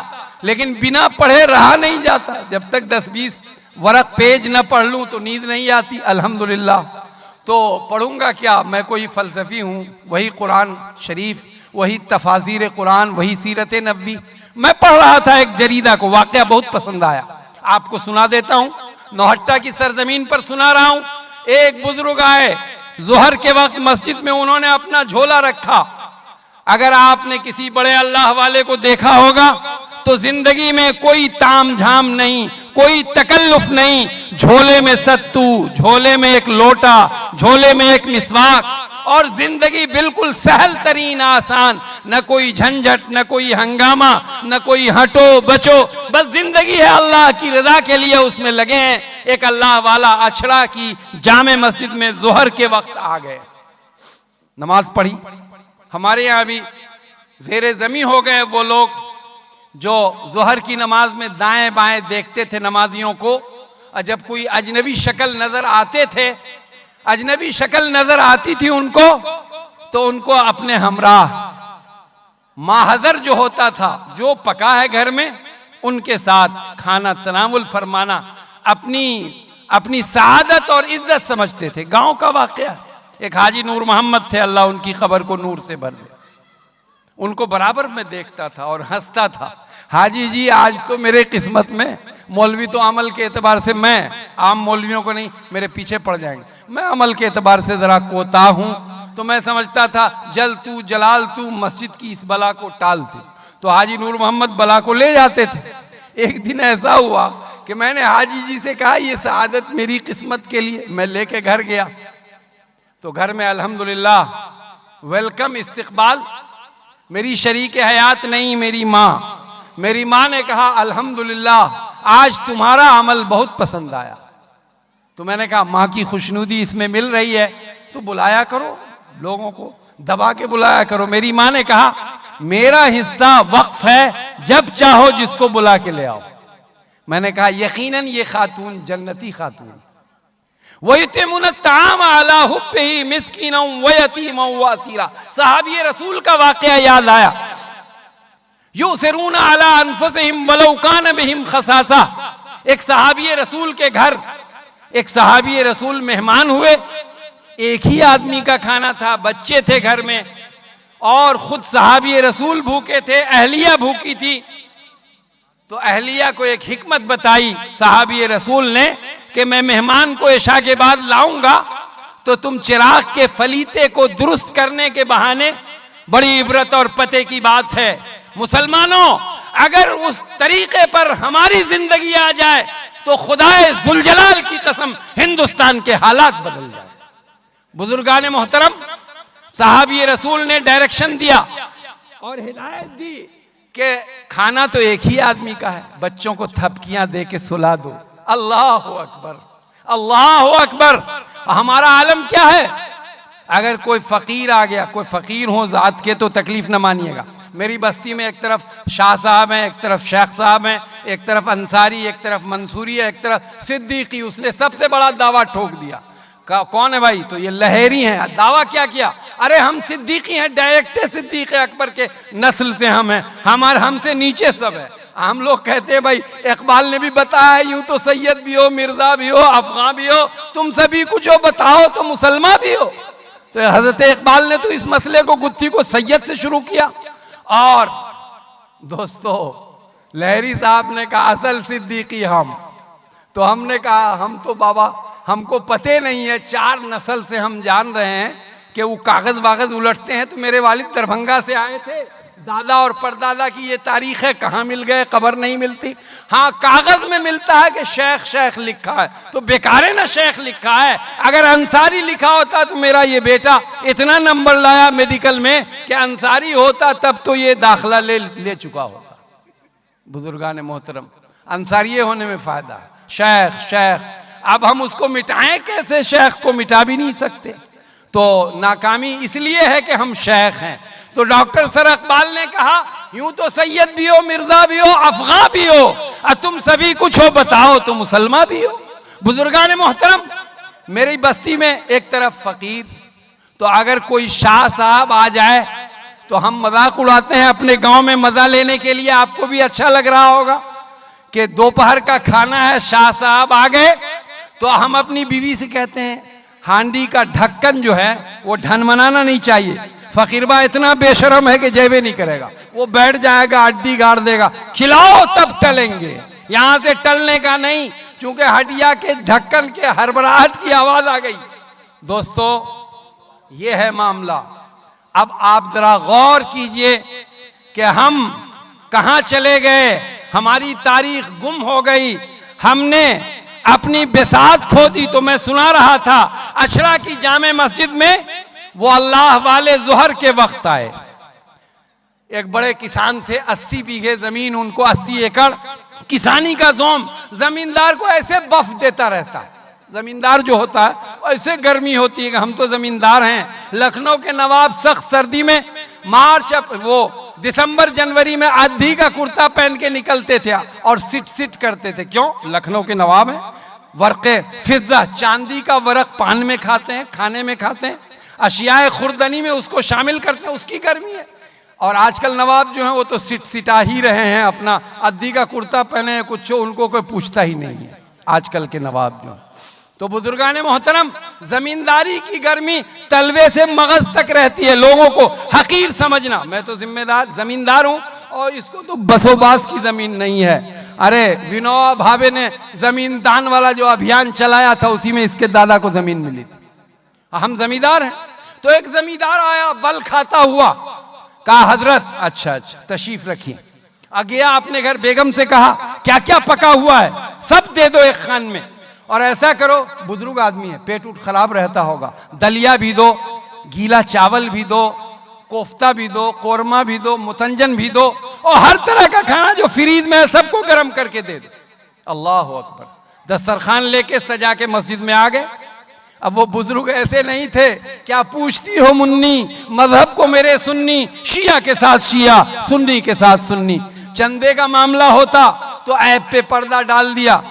लेकिन बिना पढ़े रहा नहीं जाता। जब तक 10-20 वरक पेज न पढ़ लूं तो नींद नहीं आती। अल्हम्दुलिल्लाह, तो पढ़ूंगा क्या? मैं कोई फलसफी हूँ? वही कुरान शरीफ, वही तफाजीर कुरान, वही सीरत नबी। मैं पढ़ रहा था एक जरीदा को, वाकया बहुत पसंद आया, आपको सुना देता हूँ। नौहट्टा की सरजमीन पर सुना रहा हूँ। एक बुजुर्ग आए, जोहर के वक्त मस्जिद में उन्होंने अपना झोला रखा। अगर आपने किसी बड़े अल्लाह वाले को देखा होगा तो जिंदगी में कोई ताम झाम नहीं, कोई तकल्लुफ नहीं। झोले में सत्तू, झोले में एक लोटा, झोले में एक मिसवाक, और जिंदगी बिल्कुल सहल तरीन आसान। न कोई झंझट, न कोई हंगामा, न कोई हटो बचो, बस जिंदगी है अल्लाह की रजा के लिए उसमें लगे हैं। एक अल्लाह वाला अछड़ा की जामे मस्जिद में जोहर के वक्त आ गए, नमाज पढ़ी। हमारे यहाँ भी जेरे जमी हो गए वो लोग जो जोहर की नमाज में दाएं बाएं देखते थे नमाजियों को, और जब कोई अजनबी शक्ल नजर आते थे, अजनबी शक्ल नजर आती थी उनको, तो उनको अपने हमराह माहजर जो होता था, जो पका है घर में, उनके साथ खाना तनावुल फरमाना अपनी सादत और इज्जत समझते थे। गांव का वाकया, एक हाजी नूर मोहम्मद थे, अल्लाह उनकी खबर को नूर से भर दे। उनको बराबर में देखता था और हंसता था, हाजी जी आज तो मेरे किस्मत में, मौलवी तो अमल के एतबार से, मैं आम मौलवियों को नहीं, मेरे पीछे पड़ जाएंगे, मैं अमल के एतबार से जरा कोता हूं, तो मैं समझता था जल तू जलाल तू मस्जिद की इस बला को टाल तू। तो हाजी नूर मोहम्मद बला को ले जाते थे। एक दिन ऐसा हुआ कि मैंने हाजी जी से कहा ये सआदत मेरी किस्मत के लिए, मैं लेके घर गया। तो घर में अल्हम्दुलिल्लाह वेलकम, इस्तकबाल। मेरी शरीक हयात नहीं, मेरी माँ ने कहा अल्हम्दुलिल्लाह आज तुम्हारा अमल बहुत पसंद आया। तो मैंने कहा माँ की खुशनुदी इसमें मिल रही है तो बुलाया करो, लोगों को दबा के बुलाया करो। मेरी माँ ने कहा मेरा हिस्सा वक्फ है, जब चाहो जिसको बुला के ले आओ। मैंने कहा यकीनन ये खातून जन्नती खातून। वयुतिमुन ताम अला हुब्बिही मिस्कीनन व यतीमन व असीरा। सहाबी रसूल का वाकया याद आया। युसिरून अला अनफुसिहिम वलौ कान बिहिम खसासा। एक सहाबी रसूल के घर एक सहाबी रसूल मेहमान हुए। एक ही आदमी का खाना था, बच्चे थे घर में। और खुद सहाबी रसूल भूखे थे, अहलिया भूखी थी, तो अहलिया को एक हिकमत बताई सहाबी रसूल ने कि मैं मेहमान को इशा के बाद लाऊंगा तो तुम चिराग के फलीते को दुरुस्त करने के बहाने, बड़ी इबरत और पते की बात है मुसलमानों, अगर उस तरीके पर हमारी जिंदगी आ जाए तो खुदाए जुलजलाल की कसम हिंदुस्तान के हालात बदल जाए। बुजुर्गान मोहतरम, साहबी रसूल ने डायरेक्शन दिया और हिदायत दी कि खाना तो एक ही आदमी का है, बच्चों को थपकियां दे के सुला दो। अल्लाह अकबर, अल्लाह अकबर। हमारा आलम क्या है, अगर कोई फकीर आ गया, कोई फकीर हो जात के तो तकलीफ न मानिएगा। मेरी बस्ती में एक तरफ शाह साहब हैं, एक तरफ शेख साहब हैं, एक तरफ अंसारी, एक तरफ मंसूरी है, एक तरफ सिद्दीकी। उसने सबसे बड़ा दावा ठोक दिया। कौन है भाई? तो ये लहेरी हैं। दावा क्या किया? अरे हम सिद्दीकी हैं, डायरेक्ट सिद्दीक अकबर के नस्ल से हम हैं, हमारे हमसे नीचे सब है। हम लोग कहते हैं भाई इकबाल ने भी बताया, यूं तो सैयद भी हो, मिर्जा भी हो, अफगान भी हो, तुम सभी कुछ हो, बताओ तो मुसलमान भी हो। तो हजरत इकबाल ने तो इस मसले को गुत्थी को सैयद से शुरू किया। और दोस्तों, लहरी साहब ने कहा असल सिद्दीकी हम, तो हमने कहा हम तो बाबा हमको पते नहीं है, 4 नस्ल से हम जान रहे हैं कि वो कागज वागज उलटते हैं। तो मेरे वालिद दरभंगा से आए थे, दादा और परदादा की ये तारीख है, कहाँ मिल गए, खबर नहीं मिलती। हाँ, कागज में मिलता है कि शेख शेख लिखा है, तो बेकार है ना शेख लिखा है। अगर अंसारी लिखा होता तो मेरा ये बेटा इतना नंबर लाया मेडिकल में कि अंसारी होता तब तो ये दाखिला ले चुका होता। बुजुर्गान मोहतरम, अंसारी होने में फायदा, शेख शेख। अब हम उसको मिटाएं कैसे? शेख को मिटा भी नहीं सकते। तो नाकामी इसलिए है कि हम शेख हैं। तो डॉक्टर सर इकबाल ने कहा यूं तो सैयद भी हो, मिर्जा भी हो, अफगान भी हो, और तुम सभी कुछ हो, बताओ तो मुसलमान भी हो। बुजुर्गान मोहतरम, मेरी बस्ती में एक तरफ फकीर, तो अगर कोई शाह साहब आ जाए तो हम मजाक उड़ाते हैं अपने गांव में मजा लेने के लिए। आपको भी अच्छा लग रहा होगा कि दोपहर का खाना है, शाह साहब आ गए, तो हम अपनी बीवी से कहते हैं हांडी का ढक्कन जो है वो ढनमनाना नहीं चाहिए। फकीरबा इतना बेशरम है कि जेबे नहीं करेगा, वो बैठ जाएगा, अड्डी गाड़ देगा, खिलाओ तब टलेंगे, यहां से टलने का नहीं। चूंकि हड्डिया के ढक्कन के हड़बड़ाहट की आवाज आ गई। दोस्तों, ये है मामला। अब आप जरा गौर कीजिए कि हम कहां चले गए, हमारी तारीख गुम हो गई, हमने अपनी बिसात खो दी। तो मैं सुना रहा था अशरा की जामे मस्जिद में वो अल्लाह वाले जोहर के वक्त आए, एक बड़े किसान थे, 80 बीघे जमीन, उनको 80 एकड़ किसानी का जोम। जमींदार को ऐसे बफ देता रहता है, जमींदार जो होता है ऐसे गर्मी होती है कि हम तो जमींदार हैं। लखनऊ के नवाब सख्त सर्दी में वो दिसंबर जनवरी में आधी का कुर्ता पहन के निकलते थे और सिट करते थे। क्यों? लखनऊ के नवाब हैं, वर्क़े फिज़्ज़ा, चांदी का वर्क पान में खाते हैं, खाने में खाते हैं, अशियाए खुर्दनी में उसको शामिल करते हैं, उसकी गर्मी है। और आजकल नवाब जो हैं वो तो सिटा ही रहे हैं, अपना आधी का कुर्ता पहने, कुछ उनको कोई पूछता ही नहीं है आजकल के नवाब जो। तो बुजुर्गान मोहतरम, जमींदारी की गर्मी तलवे से मगज तक रहती है। लोगों को हकीर समझना, मैं तो जिम्मेदार जमींदार हूं और इसको तो बसोबास की जमीन नहीं है। अरे विनोबा भावे ने जमीन दान वाला जो अभियान चलाया था, उसी में इसके दादा को जमीन मिली थी। हम जमींदार हैं। तो एक जमींदार आया बल खाता हुआ, कहा हजरत अच्छा तशरीफ रखिए। गया अपने घर, बेगम से कहा क्या क्या पका हुआ है, सब दे दो एक खान में। और ऐसा करो, बुजुर्ग आदमी है, पेट उठ खराब रहता होगा, दलिया भी दो, गीला चावल भी दो, कोफ्ता भी दो, कोरमा भी दो, मुतंजन भी दो, और हर तरह का खाना जो फ्रीज में है सबको गर्म करके दे दो। अल्लाह अकबर। दस्तरखान लेके सजा के मस्जिद में आ गए। अब वो बुजुर्ग ऐसे नहीं थे, क्या पूछती हो मुन्नी, मजहब को मेरे सुन्नी, शिया के साथ शिया, सुन्नी के साथ सुन्नी। चंदे का मामला होता तो ऐप पे पर्दा डाल दिया,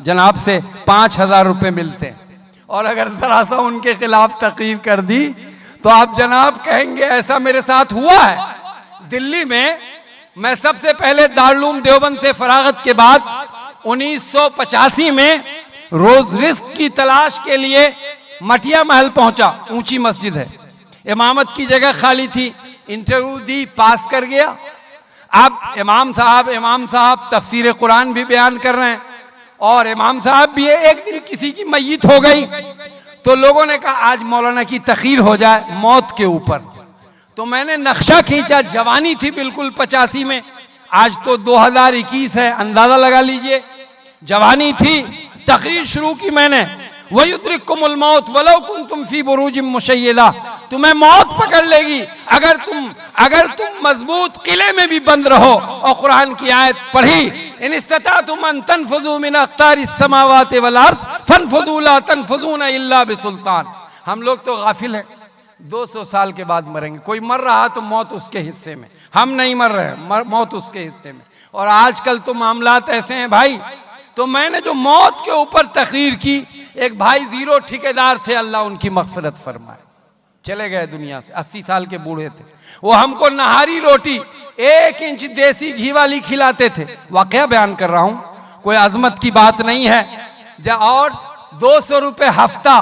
जनाब से 5000 रुपए मिलते हैं। और अगर जरा सा उनके खिलाफ तकरीर कर दी तो आप जनाब कहेंगे ऐसा मेरे साथ हुआ है। दिल्ली में मैं सबसे पहले दारुल देवबंद से फरागत के बाद 1985 में रोज रिस्क की तलाश के लिए मटिया महल पहुंचा। ऊंची मस्जिद है, इमामत की जगह खाली थी, इंटरव्यू दी, पास कर गया। अब इमाम साहब तफसीर कुरान भी बयान कर रहे हैं और इमाम साहब भी एक दिन किसी की मैयत हो गई तो लोगों ने कहा आज मौलाना की तकरीर हो जाए मौत के ऊपर। तो मैंने नक्शा खींचा, जवानी थी बिल्कुल 85 में, आज तो 2021 है, अंदाजा लगा लीजिए, जवानी थी। तकरीर शुरू की मैंने, वयुद्रिकुमुल मौत वलौ कुंतुम फी बुरूजिम मुशय्यदा, तुम्हें मौत पकड़ लेगी अगर तुम मजबूत किले में भी बंद रहो। और कुरान की आयत पढ़ी, इन इस्ततातुम अन तनफुज़ू मिन अक़तारिस समावाति वल अर्ज़ फनफुज़ू ला तनफुज़ूना इल्ला बिसुल्तान। हम लोग तो गाफिल हैं, 200 साल के बाद मरेंगे। कोई मर रहा तो मौत उसके हिस्से में, हम नहीं मर रहे, मौत उसके हिस्से में। और आजकल तो मामलात ऐसे हैं भाई। तो मैंने जो मौत के ऊपर तकरीर की, एक भाई जीरो ठेकेदार थे, अल्लाह उनकी मग़फ़िरत फरमाए, चले गए दुनिया से, 80 साल के बूढ़े थे। वो हमको नहारी रोटी 1 इंच देसी घी वाली खिलाते थे, वाकया बयान कर रहा हूँ, कोई अजमत की बात नहीं है। और 200 रुपये हफ्ता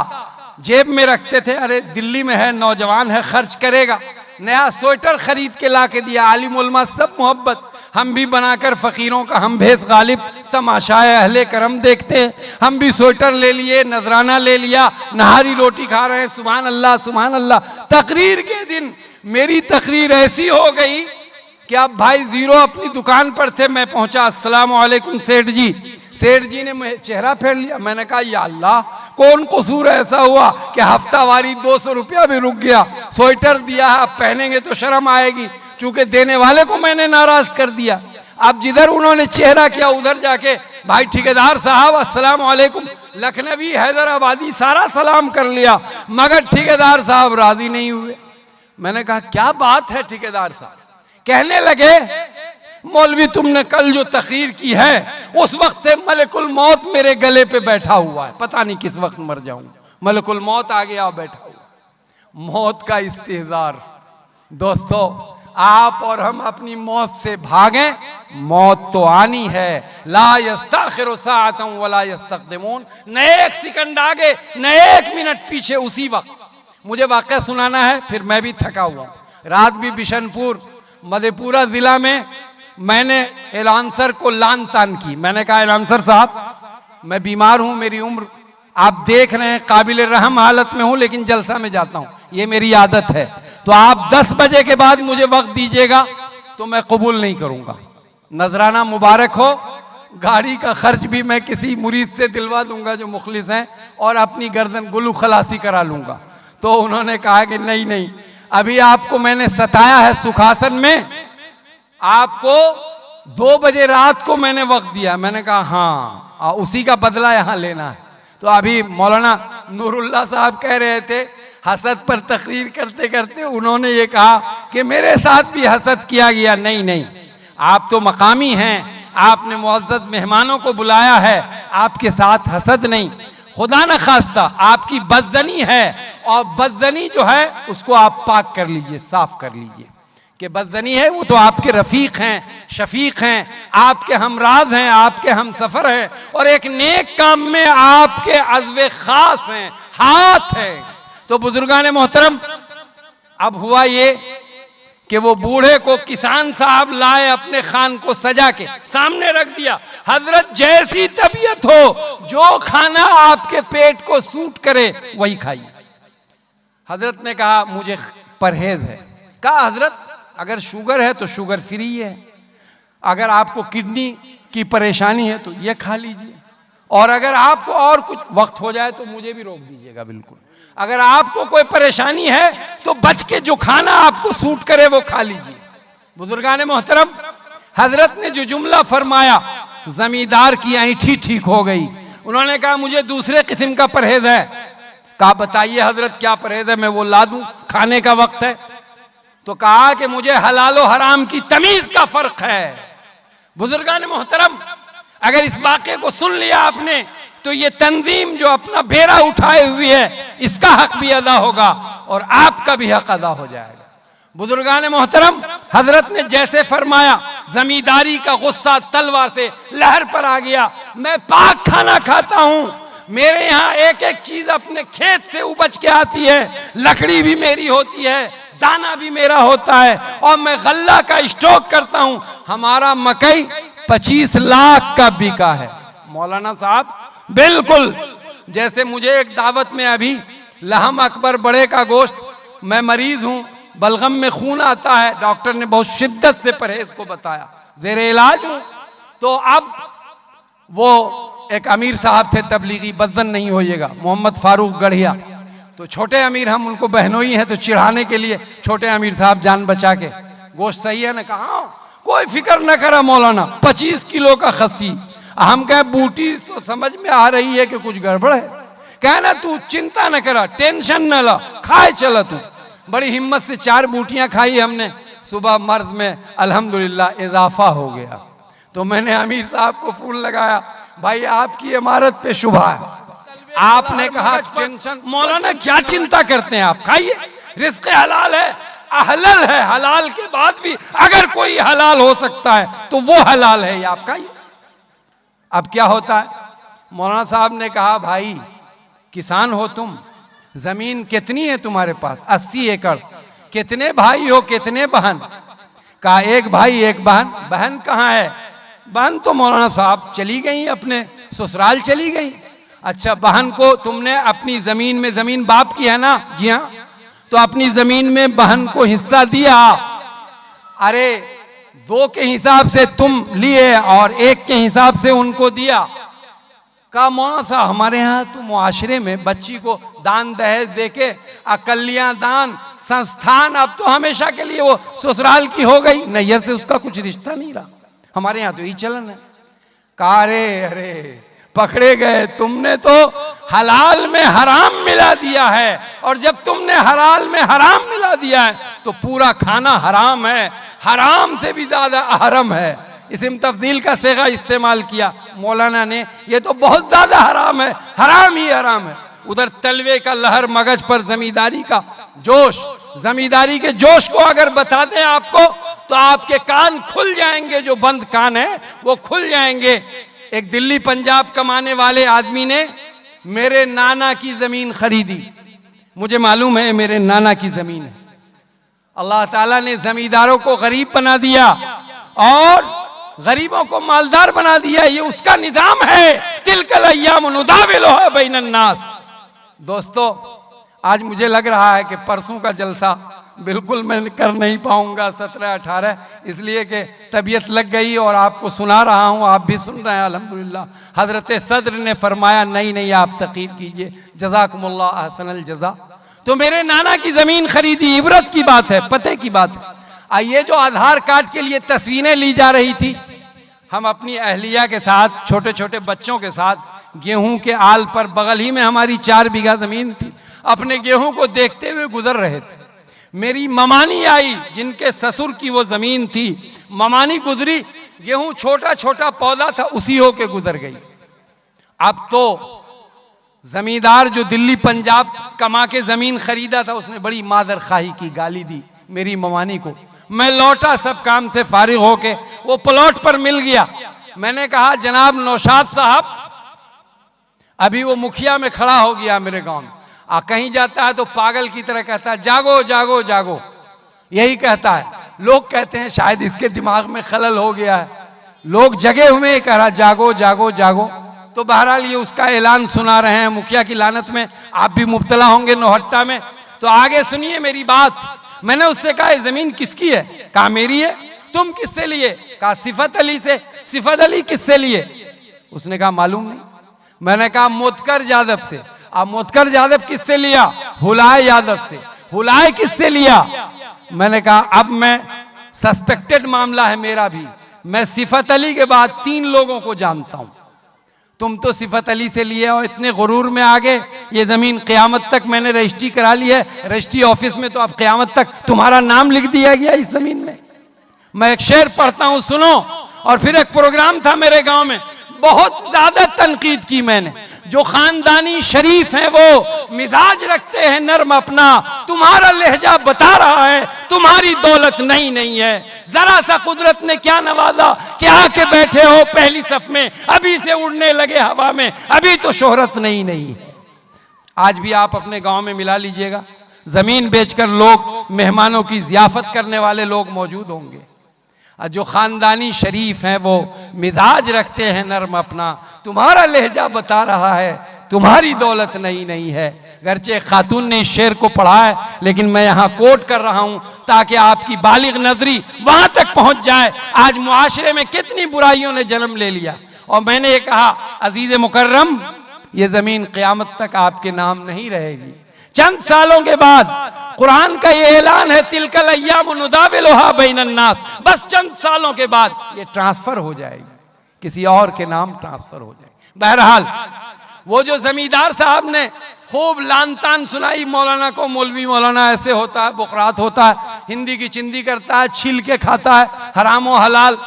जेब में रखते थे, अरे दिल्ली में है, नौजवान है, खर्च करेगा। नया स्वेटर खरीद के ला के दिया, आलिम उलमा सब मोहब्बत, हम भी बनाकर फ़कीरों का हम भेस गालिब तमाशाए अहले करम देखते हैं। हम भी स्वेटर ले लिए, नजराना ले लिया, नहारी रोटी खा रहे हैं, सुभान अल्लाह सुभान अल्लाह। तकरीर के दिन मेरी तकरीर ऐसी हो गई कि अब भाई जीरो अपनी दुकान पर थे, मैं पहुंचा, अस्सलाम वालेकुम सेठ जी। सेठ जी ने चेहरा फेर लिया। मैंने कहा या अल्लाह, कौन कसूर ऐसा हुआ कि हफ्तावारी 200 रुपया भी रुक गया, स्वेटर दिया है, अब पहनेंगे तो शर्म आएगी, चूंकि देने वाले को मैंने नाराज कर दिया। अब जिधर उन्होंने चेहरा किया उधर जाके, भाई ठेकेदार साहब अस्सलाम वालेकुम, लखनवी हैदराबादी सारा सलाम कर लिया, मगर ठेकेदार साहब राजी नहीं हुए। मैंने कहा क्या बात है ठेकेदार साहब? कहने लगे मौलवी तुमने कल जो तकरीर की है उस वक्त से मलकुल मौत मेरे गले पे बैठा हुआ है, पता नहीं किस वक्त मर जाऊंगा, मलकुल मौत आ गया बैठा हुआ। मौत का इस्तेज़ार। दोस्तों आप और हम अपनी मौत से भागें, मौत तो आनी है। ला यस्ताखिरु साअतन वला यस्तक़दिमून, न एक सेकंड आगे न एक मिनट पीछे, उसी वक्त। मुझे वाक़या सुनाना है, फिर मैं भी थका हुआ। रात भी बिशनपुर मधेपुरा जिला में मैंने एलांसर को लान तान की। मैंने कहा एलांसर साहब मैं बीमार हूं, मेरी उम्र आप देख रहे हैं काबिल रहम हालत में हूं, लेकिन जलसा में जाता हूं, ये मेरी आदत है, तो आप 10 बजे के बाद मुझे वक्त दीजिएगा तो मैं कबूल नहीं करूंगा। नजराना मुबारक हो, गाड़ी का खर्च भी मैं किसी मुरीद से दिलवा दूंगा जो मुखलिस हैं, और अपनी गर्दन गुलू खलासी करा लूंगा। तो उन्होंने कहा कि नहीं नहीं, अभी आपको मैंने सताया है सुखासन में, आपको 2 बजे रात को मैंने वक्त दिया। मैंने कहा हाँ, उसी का बदला यहां लेना है। तो अभी मौलाना नूरुल्लाह साहब कह रहे थे, हसद पर तकरीर करते करते उन्होंने ये कहा कि मेरे साथ भी हसद किया गया। नहीं नहीं, आप तो मकामी हैं, आपने मुअज़्ज़ज़ मेहमानों को बुलाया है, आपके साथ हसद नहीं, खुदा न खास्ता आपकी बदजनी है, और बदजनी जो है उसको आप पाक कर लीजिए, साफ कर लीजिए। कि बदजनी है वो तो आपके रफीक हैं, शफीक हैं, आपके हमराज हैं, आपके हम सफर हैं, और एक नेक काम में आपके अज़्वे खास हैं, हाथ हैं। तो बुजुर्गान मोहतरम, अब हुआ ये कि वो बूढ़े को किसान साहब लाए, अपने खान को सजा के सामने रख दिया। हजरत जैसी तबीयत हो, जो खाना आपके पेट को सूट करे वही खाइए। हजरत ने कहा मुझे परहेज है। कहा हजरत अगर शुगर है तो शुगर फ्री है, अगर आपको किडनी की परेशानी है तो ये खा लीजिए, और अगर आपको और कुछ वक्त हो जाए तो मुझे भी रोक दीजिएगा बिल्कुल। अगर आपको कोई परेशानी है तो बच के जो खाना आपको सूट करे वो खा लीजिए। बुजुर्गान मोहतरम, हजरत ने जो जुमला फरमाया, जमींदार की ऐंठी ठीक हो गई। उन्होंने कहा मुझे दूसरे किस्म का परहेज है। कहा बताइए हजरत क्या परहेज है, मैं वो ला दूं, खाने का वक्त है। तो कहा कि मुझे हलाल और हराम की तमीज का फर्क है। बुजुर्गान मोहतरम, अगर इस वाक़े को सुन लिया आपने तो ये तंजीम जो अपना बेड़ा उठाए हुई है इसका हक भी अदा होगा और आपका भी हक अदा हो जाएगा। बुजुर्गान मोहतरम, हजरत ने जैसे फरमाया, जमींदारी का गुस्सा तलवार से लहर पर आ गया। मैं पाक खाना खाता हूं, मेरे यहाँ एक एक चीज अपने खेत से उपज के आती है, लकड़ी भी मेरी होती है, दाना भी मेरा होता है, और मैं गल्ला का स्टॉक करता हूं। हमारा मकई 25 लाख का बिका है। मौलाना साहब बिल्कुल, जैसे मुझे एक दावत में अभी लहम अकबर बड़े का गोश्त, मैं मरीज हूं, बलगम में खून आता है, डॉक्टर ने बहुत शिद्दत से परहेज को बताया, जेरे इलाज हूं। तो अब वो एक अमीर साहब थे तबलीगी, बदजन नहीं होइएगा, मोहम्मद फारूक गढ़िया, तो छोटे अमीर हम उनको बहनोई हैं, तो चिढ़ाने के लिए छोटे अमीर साहब जान बचा के, गोश्त सही है ना, कहा कोई फिक्र न करा मौलाना, 25 किलो का खस्सी। हम कहे बूटी तो समझ में आ रही है कि कुछ गड़बड़ है, कहना तू चिंता न करा, टेंशन न ला, खाए चला तू। बड़ी हिम्मत से 4 बूटियां खाई हमने, सुबह मर्ज में अल्हम्दुलिल्लाह इजाफा हो गया। तो मैंने अमीर साहब को फूल लगाया, भाई आपकी इमारत पे शुभा है। आपने कहा टेंशन, मौलाना क्या चिंता करते हैं आप, खाइए, रिस्क हलाल है, अहलल है, हलाल के बाद भी अगर कोई हलाल हो सकता है तो वो हलाल है, ये आप खाइए। अब क्या होता है, मौलाना साहब ने कहा भाई किसान हो तुम, जमीन कितनी है तुम्हारे पास? 80 एकड़। कितने भाई हो, कितने बहन? कहा एक भाई एक बहन। बहन कहाँ है? बहन तो मौलाना साहब चली गई, अपने ससुराल चली गई। अच्छा, बहन को तुमने अपनी जमीन में, जमीन बाप की है ना? जी हाँ। तो अपनी जमीन में बहन को हिस्सा दिया? अरे 2 के हिसाब से तुम लिए और 1 के हिसाब से उनको दिया। कहा मौलाना साहब हमारे यहाँ तो मुआशरे में बच्ची को दान दहेज देके अकलियां दान संस्थान, अब तो हमेशा के लिए वो ससुराल की हो गई, नैयर से उसका कुछ रिश्ता नहीं रहा, हमारे यहाँ तो यही चलन है। कहा अरे पकड़े गए, तुमने तो हलाल में हराम मिला दिया है, और जब तुमने हलाल में हराम मिला दिया है तो पूरा खाना हराम है, हराम से भी ज्यादा अहरम है। इस्म तफजील का सेगा इस्तेमाल किया मौलाना ने, ये तो बहुत ज्यादा हराम है, हराम ही हराम है। उधर तलवे का लहर मगज पर जमींदारी का जोश, जमींदारी के जोश को अगर बता दें आपको तो आपके कान खुल जाएंगे, जो बंद कान है वो खुल जाएंगे। एक दिल्ली पंजाब कमाने वाले आदमी ने मेरे नाना की जमीन खरीदी, मुझे मालूम है मेरे नाना की जमीन है। अल्लाह ताला ने जमींदारों को गरीब बना दिया और गरीबों को मालदार बना दिया, ये उसका निजाम है। तिलकल अय्याम नुदाविलुहा बैनन नास। दोस्तों आज मुझे लग रहा है कि परसों का जलसा बिल्कुल मैं कर नहीं पाऊंगा 17-18, इसलिए कि तबीयत लग गई और आपको सुना रहा हूं, आप भी सुन रहे हैं अल्हम्दुलिल्लाह। हजरत सदर ने फरमाया नहीं आप तकीर कीजिए, जज़ाकुमुल्लाह अहसनल जज़ा। तो मेरे नाना की जमीन खरीदी, इबरत की बात है, पते की बात है। ये जो आधार कार्ड के लिए तस्वीरें ली जा रही थी, हम अपनी अहलिया के साथ, छोटे छोटे बच्चों के साथ गेहूं के आल पर, बगल ही में हमारी 4 बीघा जमीन थी, अपने गेहूं को देखते हुए गुजर रहे थे। मेरी ममानी आई जिनके ससुर की वो जमीन थी, ममानी गुजरी, गेहूं छोटा छोटा पौधा था, उसी हो के गुजर गई। अब तो जमींदार जो दिल्ली पंजाब कमा के जमीन खरीदा था, उसने बड़ी मादर खाही की, गाली दी मेरी ममानी को। मैं लौटा सब काम से फारिग होके, वो प्लॉट पर मिल गया। मैंने कहा जनाब नौशाद साहब, अभी वो मुखिया में खड़ा हो गया मेरे गांव में, कहीं जाता है तो पागल की तरह कहता है जागो जागो जागो, यही कहता है। लोग कहते हैं शायद इसके दिमाग में खलल हो गया है, लोग जगे हुए कह रहा जागो जागो जागो। तो बहरहाल ये उसका ऐलान सुना रहे हैं, मुखिया की लानत में आप भी मुब्तला होंगे नौहट्टा में। तो आगे सुनिए मेरी बात। मैंने उससे कहा जमीन किसकी है? कहा मेरी है। तुम किससे लिए? कहा सिफत अली से। सिफत अली किससे लिए? उसने कहा मालूम नहीं। मैंने कहा मोतकर यादव से। अब मोतकर यादव किससे लिया? हुलाय यादव से। हुलाय किससे लिया? मैंने कहा अब मैं सस्पेक्टेड मामला है मेरा भी, मैं सिफत अली के बाद 3 लोगों को जानता हूं। तुम तो सिफत अली से लिए और इतने गुरूर में आ गए, ये जमीन क़यामत तक मैंने रजिस्ट्री करा ली है, रजिस्ट्री ऑफिस में, तो अब क़यामत तक तुम्हारा नाम लिख दिया गया इस जमीन में। मैं एक शेर पढ़ता हूं सुनो। और फिर एक प्रोग्राम था मेरे गांव में, बहुत ज्यादा तनकीद की मैंने, जो खानदानी शरीफ हैं वो मिजाज रखते हैं नर्म अपना, तुम्हारा लहजा बता रहा है तुम्हारी दौलत नहीं है। जरा सा कुदरत ने क्या नवाजा कि आके बैठे हो पहली सफ में, अभी से उड़ने लगे हवा में, अभी तो शोहरत नहीं। आज भी आप अपने गांव में मिला लीजिएगा, जमीन बेचकर लोग मेहमानों की जियाफत करने वाले लोग मौजूद होंगे। जो खानदानी शरीफ हैं वो मिजाज रखते हैं नर्म अपना, तुम्हारा लहजा बता रहा है तुम्हारी दौलत नहीं है। गरचे खातून ने इस शेर को पढ़ा है, लेकिन मैं यहाँ कोट कर रहा हूँ ताकि आपकी बालिग नजरी वहां तक पहुंच जाए। आज मुआशरे में कितनी बुराइयों ने जन्म ले लिया, और मैंने ये कहा अजीज मुकर्रम, ये जमीन क़यामत तक आपके नाम नहीं रहेगी। चंद सालों के बाद कुरान का ये ऐलान है, तिलकल अय्याम नुदाविलुहा बैनन नास, बस चंद सालों के बाद ये ट्रांसफर हो जाएगी, किसी और के नाम ट्रांसफर हो जाएगी। बहरहाल वो जो जमींदार साहब ने खूब लान तान सुनाई मौलाना को, मौलवी मौलाना ऐसे होता है, बुकरात होता है, हिंदी की चिंदी करता है, छील के खाता है हराम व हलाल,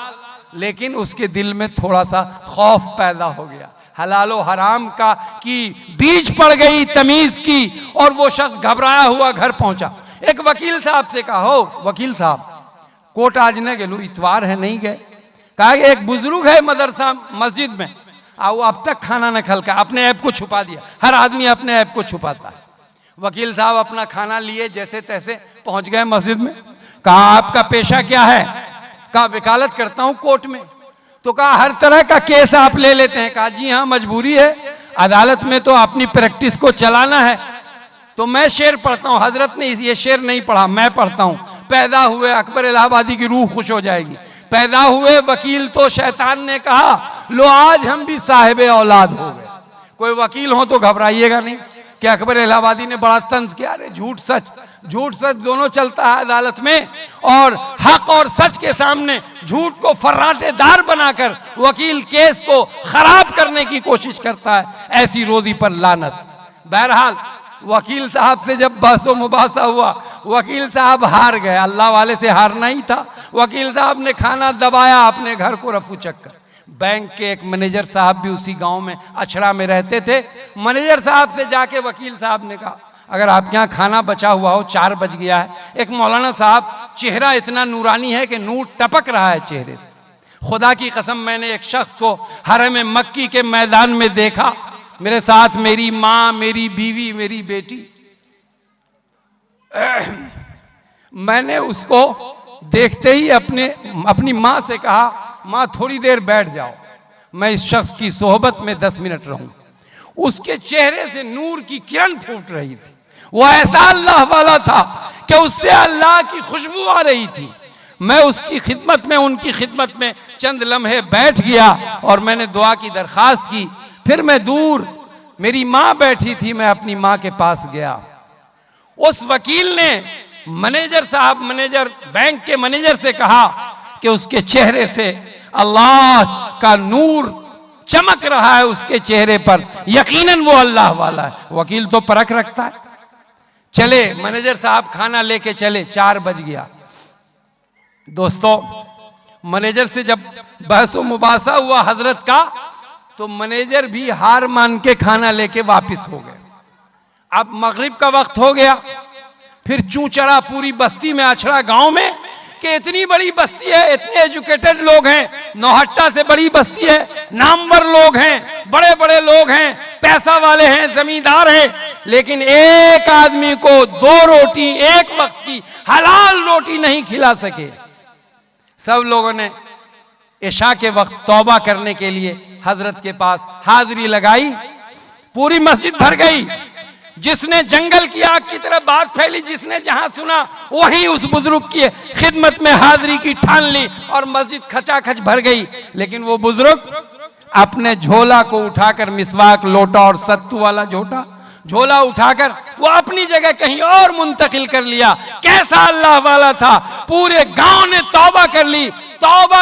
लेकिन उसके दिल में थोड़ा सा खौफ पैदा हो गया, हलालो हराम का की बीज पड़ गई तमीज की, और वो शख्स घबराया हुआ घर पहुंचा। एक वकील साहब से कहा, हो वकील साहब कोर्ट आज न गेलू, इतवार है नहीं गए। कहा कि एक बुजुर्ग है मदरसा मस्जिद में, वो अब तक खाना न खल का, अपने ऐप को छुपा दिया। हर आदमी अपने ऐप को छुपाता है। वकील साहब अपना खाना लिए जैसे तैसे पहुंच गए मस्जिद में। कहा आपका पेशा क्या है? कहा वकालत करता हूं कोर्ट में। तो कहा हर तरह का केस आप ले लेते हैं? कहा जी हाँ, मजबूरी है, अदालत में तो अपनी प्रैक्टिस को चलाना है। तो मैं शेर पढ़ता हूँ, हजरत ने ये शेर नहीं पढ़ा, मैं पढ़ता हूँ। पैदा हुए अकबर इलाहाबादी की रूह खुश हो जाएगी। पैदा हुए वकील तो शैतान ने कहा लो आज हम भी साहिबे औलाद हो गए। कोई वकील हो तो घबराइएगा नहीं कि अकबर इलाहाबादी ने बड़ा तंज किया। अरे झूठ सच दोनों चलता है अदालत में, और हक और सच के सामने झूठ को फर्राटेदार बनाकर वकील केस को खराब करने की कोशिश करता है। ऐसी रोजी पर लानत। बहरहाल वकील साहब से जब बहसो मुबासा हुआ, वकील साहब हार गए। अल्लाह वाले से हारना ही था। वकील साहब ने खाना दबाया, अपने घर को रफू चक्कर। बैंक के एक मैनेजर साहब भी उसी गांव में अछड़ा में रहते थे। मैनेजर साहब से जाके वकील साहब ने कहा अगर आपके यहाँ खाना बचा हुआ हो, 4 बज गया है। एक मौलाना साहब, चेहरा इतना नूरानी है कि नूर टपक रहा है चेहरे से। खुदा की कसम मैंने एक शख्स को हरम मक्की के मैदान में देखा, मेरे साथ मेरी माँ, मेरी बीवी, मेरी बेटी। मैंने उसको देखते ही अपनी माँ से कहा माँ थोड़ी देर बैठ जाओ, मैं इस शख्स की सोहबत में 10 मिनट रहूं। उसके चेहरे से नूर की किरण फूट रही थी। वो ऐसा अल्लाह वाला था कि उससे अल्लाह की खुशबू आ रही थी। मैं उसकी खिदमत में, उनकी खिदमत में चंद लम्हे बैठ गया और मैंने दुआ की दरखास्त की। फिर मैं दूर, मेरी माँ बैठी थी, मैं अपनी माँ के पास गया। उस वकील ने मैनेजर बैंक के मैनेजर से कहा कि उसके चेहरे से अल्लाह का नूर चमक रहा है उसके चेहरे पर, यकीनन वो अल्लाह वाला है। वकील तो परख रखता है। चले मैनेजर साहब खाना लेके चले, 4 बज गया। दोस्तों मैनेजर से जब बहस मुबासा हुआ हजरत का, तो मैनेजर भी हार मान के खाना लेके वापस हो गए। अब मगरिब का वक्त हो गया। फिर चूं चढ़ा पूरी बस्ती में, अछड़ा गांव में कि इतनी बड़ी बस्ती है, इतने एजुकेटेड लोग हैं, नौहट्टा से बड़ी बस्ती है, नामवर लोग हैं, बड़े बड़े लोग हैं, पैसा वाले हैं, जमींदार हैं, लेकिन एक आदमी को 2 रोटी एक वक्त की हलाल रोटी नहीं खिला सके। सब लोगों ने इशा के वक्त तौबा करने के लिए हजरत के पास हाजिरी लगाई। पूरी मस्जिद भर गई। जिसने जंगल की आग की तरह बात फैली, जिसने जहां सुना वहीं उस बुजुर्ग की खिदमत में हाजिरी की ठान ली और मस्जिद खचाखच भर गई। लेकिन वो बुजुर्ग अपने झोला को उठाकर, मिसवाक, लोटा और सत्तू वाला झोला उठाकर वो अपनी जगह कहीं और मुंतकिल कर लिया। कैसा अल्लाह वाला था। पूरे गांव ने तौबा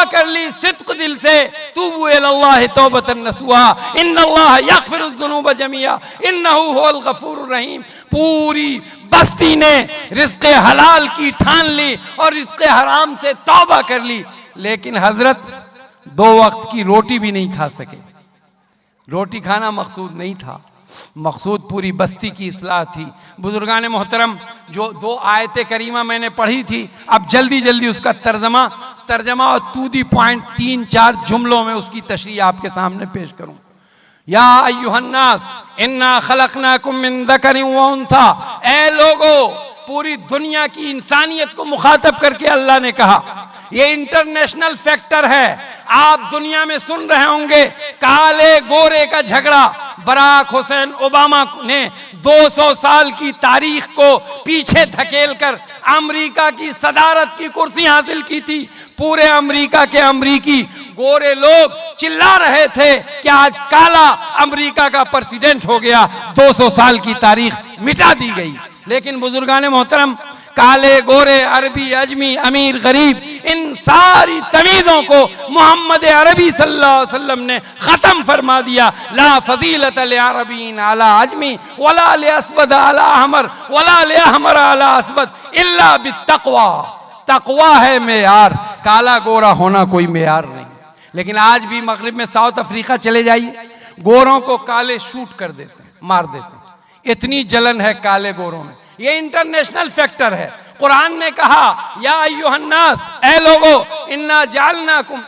कर ली सिद्क दिल से। तूबू इलल्लाह तौबतन नसूहा इन्नल्लाह यगफिरुज़्ज़ुनूब जमीआ इन्नहु हुवल गफूरुर रहीम। पूरी बस्ती ने रिज़्क़े हलाल की ठान ली और रिज़्क़े हराम से तौबा कर ली। लेकिन हजरत 2 वक्त की रोटी भी नहीं खा सके। रोटी खाना मकसूद नहीं था, मकसूद पूरी बस्ती की इस्लाह थी। बुजुर्गान मोहतरम, जो 2 आयतें करीमा मैंने पढ़ी थी, अब जल्दी जल्दी उसका तर्जमा और टू दी पॉइंट 3-4 जुमलों में उसकी तशरीह आपके सामने पेश करूं। या अय्युहन्नास इन्ना खलकनाकुम मिन ज़करिन व उन्सा, ऐ लोगो, पूरी दुनिया की इंसानियत को मुखातब करके अल्लाह ने कहा। ये इंटरनेशनल फैक्टर है। आप दुनिया में सुन रहे होंगे काले गोरे का झगड़ा। बराक हुसैन ओबामा ने 200 साल की तारीख को पीछे धकेलकर अमेरिका की सदारत की कुर्सी हासिल की थी। पूरे अमेरिका के अमरीकी गोरे लोग चिल्ला रहे थे कि आज काला अमेरिका का प्रेसिडेंट हो गया, 200 साल की तारीख मिटा दी गई। लेकिन बुजुर्गान मोहतरम, काले गोरे, अरबी अजमी, अमीर गरीब, इन सारी तमीज़ों को मोहम्मद अरबी सल्लल्लाहु अलैहि वसल्लम ने ख़त्म फरमा दिया। ला फजीलत ले अरबीन अला अजमी वला ले अस्वद अला अहमर वला ले अहमर अला अस्वद इल्ला बित्तक़वा। तक़वा है मेयार, काला गोरा होना कोई मेयार नहीं। लेकिन आज भी मगरिब में साउथ अफ्रीका चले जाइए, गोरों को काले शूट कर देते हैं, मार देते हैं। इतनी जलन है काले गोरों में। ये इंटरनेशनल फैक्टर है। कुरान ने कहा या अय्युहन्नास, ऐ लोगो, इन्ना जालनाकुम,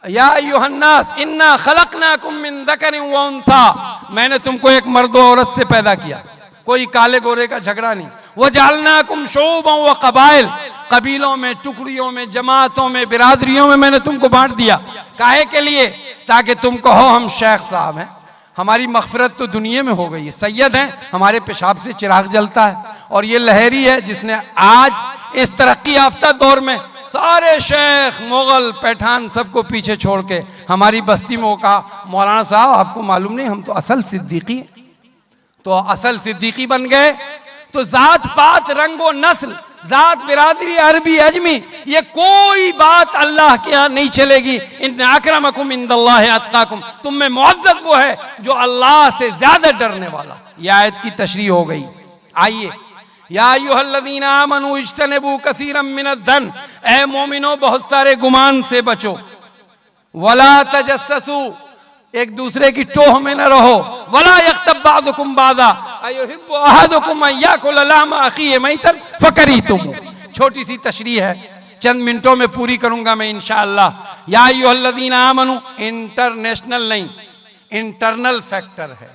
या अय्युहन्नास इन्ना खलकनाकुम मिन ज़करिन व उन्सा, मैंने तुमको एक मर्द और औरत से पैदा किया। कोई काले गोरे का झगड़ा नहीं। वो जालनाकुम शुअबन व क़बाइल, कबीलों में, टुकड़ियों में, जमातों में, बिरादरियों में मैंने तुमको बांट दिया। काहे के लिए? ताकि तुम कहो हम शेख साहब हैं, हमारी मग़फ़िरत तो दुनिया में हो गई है, सैयद हैं, हमारे पेशाब से चिराग जलता है। और ये लहरी है जिसने आज इस तरक्की याफ्ता दौर में सारे शेख, मुगल, पैठान सबको पीछे छोड़ के हमारी बस्ती में वो कहा, मौलाना साहब आपको मालूम नहीं, हम तो असल सिद्दीकी हैं। तो असल सिद्दीकी बन गए। तो जात पात, रंगो नस्ल, जात बिरादरी, अरबी अजमी, ये कोई बात अल्लाह के यहाँ नहीं चलेगी। इन्न अक्रमकुम इंदल्लाहि अत्काकुम, तुम में मुअज़्ज़ज़ वो है जो अल्लाह से ज्यादा डरने वाला। यह आयत की तशरीह हो गई। आइए, या अय्युहल्लज़ीना आमनू इज्तनिबू कसीरम मिनद्दन, ऐ मोमिनो बहुत सारे गुमान से बचो। वला तजस्ससू, एक दूसरे की टोह में न रहो। वला यग़्तब बादुकुम बादा अयुहिब्बु अहदुकुम अन याकुल लहम अखीहि मैतन फकरीतुम। छोटी सी तशरीह है, चंद मिनटों में पूरी करूंगा मैं इंशाअल्लाह। या अय्युहल्लज़ीना आमनू इंटरनेशनल नहीं, इंटरनल फैक्टर है।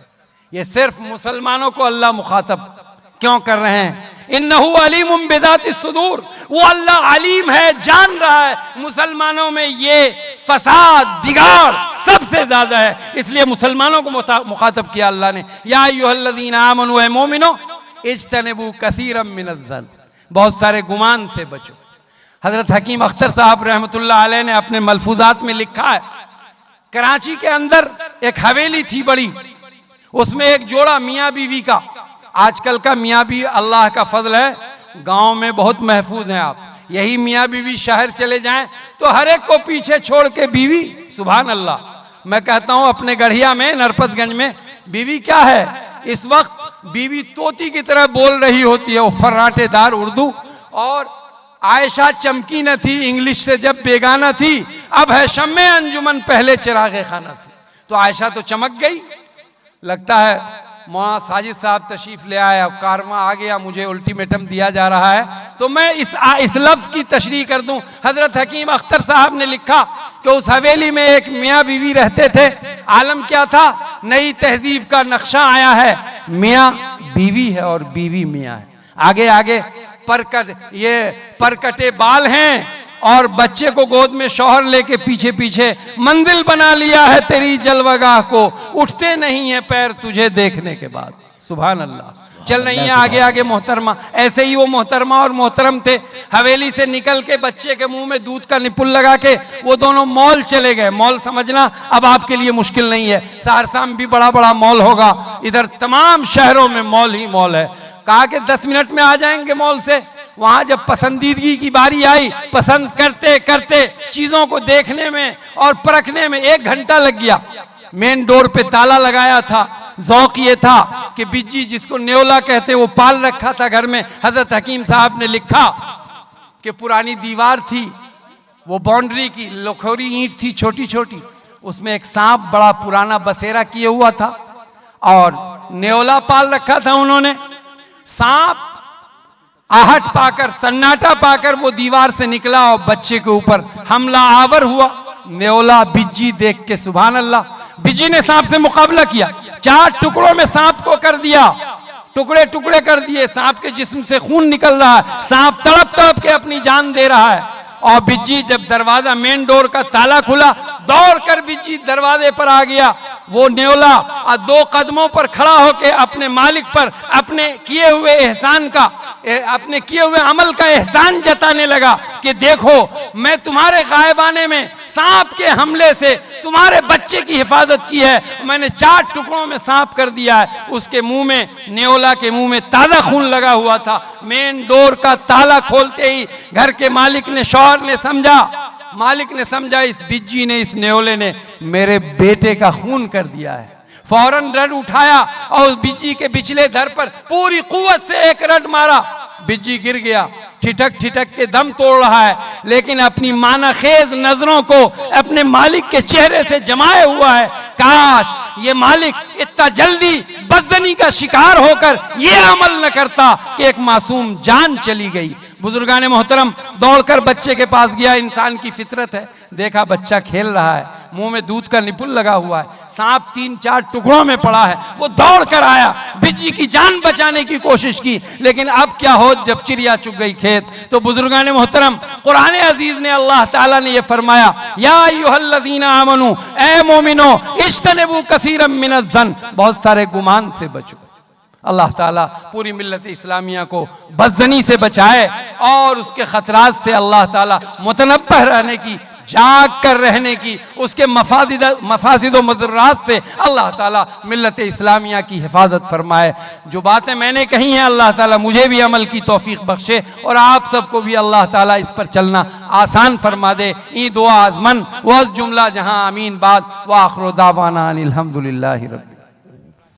ये सिर्फ मुसलमानों को अल्लाह मुखातब क्यों कर रहे हैं? इन्नहु अलीमुम बिज़ातिस सुदूर, वो अल्लाह अलीम है, जान रहा है मुसलमानों में ये फसाद, बिगाड़ सबसे ज्यादा है, इसलिए मुसलमानों को मुखातब किया अल्लाह ने। या अय्युहल्लज़ीना आमनू, ऐ मोमिनो, इज्तनिबू कसीरम मिनज़्ज़न, बहुत सारे गुमान से बचो। हजरत हकीम अख्तर साहब रहमतुल्लाह अलैह ने अपने मलफूजात में लिखा है, कराची के अंदर एक हवेली थी बड़ी, उसमें एक जोड़ा मियाँ बीवी का। आजकल का मियाँ बीवी अल्लाह का फजल है, गांव में बहुत महफूज हैं आप। यही मियाँ बीवी शहर चले जाएं तो हर एक को पीछे छोड़ के बीवी, सुभान अल्लाह। मैं कहता हूं अपने गढ़िया में, नरपतगंज में, बीवी क्या है इस वक्त, बीवी तोती की तरह बोल रही होती है, वो फर्राटेदार उर्दू। और आयशा चमकी न थी इंग्लिश से जब बेगाना थी, अब है शम्मे अंजुमन, पहले चिरागे खाना थी। तो आयशा तो चमक गई। लगता है मौलाना साजिद साहब तशरीफ ले आए, अब कारवां आ गया, मुझे अल्टीमेटम दिया जा रहा है, तो मैं इस लफ्ज की तशरीह कर दूं। हजरत हकीम अख्तर साहब ने लिखा कि उस हवेली में एक मियाँ बीवी रहते थे। आलम क्या था? नई तहजीब का नक्शा आया है, मियाँ बीवी है और बीवी मियाँ है। आगे आगे परकटे बाल हैं और बच्चे को गोद में शौहर लेके पीछे पीछे मंजिल बना लिया है तेरी जलवगाह को, उठते नहीं है पैर तुझे देखने के बाद। सुभान अल्लाह। चल रही है आगे आगे मोहतरमा। ऐसे ही वो मोहतरमा और मोहतरम थे, हवेली से निकल के बच्चे के मुंह में दूध का निपुल लगा के वो दोनों मॉल चले गए। मॉल समझना अब आपके लिए मुश्किल नहीं है, सहरसा में भी बड़ा बड़ा मॉल होगा, इधर तमाम शहरों में मॉल ही मॉल है। कहा कि 10 मिनट में आ जाएंगे मॉल से। वहां जब पसंदीदगी की बारी आई, पसंद करते करते चीजों को देखने में और परखने में 1 घंटा लग गया। मेन डोर पे ताला लगाया था। ज़ौक़ ये था कि बिज्जी, जिसको न्योला कहते हैं, वो पाल रखा था घर में। हजरत हकीम साहब ने लिखा कि पुरानी दीवार थी, वो बाउंड्री की लोखोरी ईंट थी छोटी छोटी, उसमें एक सांप बड़ा पुराना बसेरा किए हुआ था और नेवला पाल रखा था उन्होंने। सांप आहट पाकर, सन्नाटा पाकर वो दीवार से निकला और बच्चे के ऊपर हमला आवर हुआ। नेवला बिज्जी देख के सुभान अल्लाह, बिज्जी ने सांप से मुकाबला किया, 4 टुकड़ों में सांप को कर दिया, टुकड़े टुकड़े कर दिए। सांप के जिस्म से खून निकल रहा है, सांप तड़प तड़प के अपनी जान दे रहा है। और बिज्जी जब दरवाजा मेन डोर का ताला खुला, दौड़कर बिज्जी दरवाजे पर आ गया। वो नेवला 2 कदमों पर खड़ा होकर अपने मालिक पर अपने किए हुए एहसान का, अपने किए हुए अमल का एहसान जताने लगा कि देखो मैं तुम्हारे गायबाने में सांप के हमले से तुम्हारे बच्चे की हिफाजत की है, मैंने 4 टुकड़ों में सांप कर दिया है। उसके मुंह में, नेवला के मुंह में ताज़ा खून लगा हुआ था। मेन डोर का ताला खोलते ही घर के मालिक ने, शौहर ने समझा, मालिक ने समझा इस बिज्जी ने, इस नेवले ने मेरे बेटे का खून कर दिया है। फौरन रड उठाया और उस बिज्जी के बिचले धर पर पूरी कुव्वत से एक रड मारा। बिज्जी गिर गया, ठिठक ठिठक के दम तोड़ रहा है, लेकिन अपनी मानाखेज नजरों को अपने मालिक के चेहरे से जमाए हुआ है। काश ये मालिक इतना जल्दी बदजनी का शिकार होकर ये अमल न करता कि एक मासूम जान चली गई। बुजुर्गान मोहतरम दौड़कर बच्चे के पास गया, इंसान की फितरत है, देखा बच्चा खेल रहा है, मुंह में दूध का निपुल लगा हुआ है, सांप 3-4 टुकड़ों में पड़ा है। वो दौड़कर आया, बिज्जी की जान बचाने की कोशिश की, लेकिन अब क्या हो जब चिड़िया चुग गई खेत। तो बुजुर्गान मोहतरम कुरान अजीज ने, अल्लाह ताला ने ये फरमाया, या अय्युहल्लज़ीना आमनू, ए मोमिनो इज्तनिबू कसीरम मिनज़्ज़न, बहुत सारे गुमान से बचो। अल्लाह ताला पूरी मिल्लत इस्लामिया को बदजनी से बचाए और उसके खतरात से अल्लाह ताला मुतनब्बह रहने की, जाग कर रहने की, उसके मफासिद व मज़र्रात से अल्लाह ताला मिल्लत इस्लामिया की हिफाजत फरमाए। जो बातें मैंने कही हैं अल्लाह ताला मुझे भी अमल की तौफीक बख्शे और आप सबको भी अल्लाह ताला इस पर चलना आसान फरमा दे। ई दुआ आज़मन वज़ जुमला जहां आमीन बाद व आखिर दावाना अनिल हम्दुलिल्लाहि रब्बिल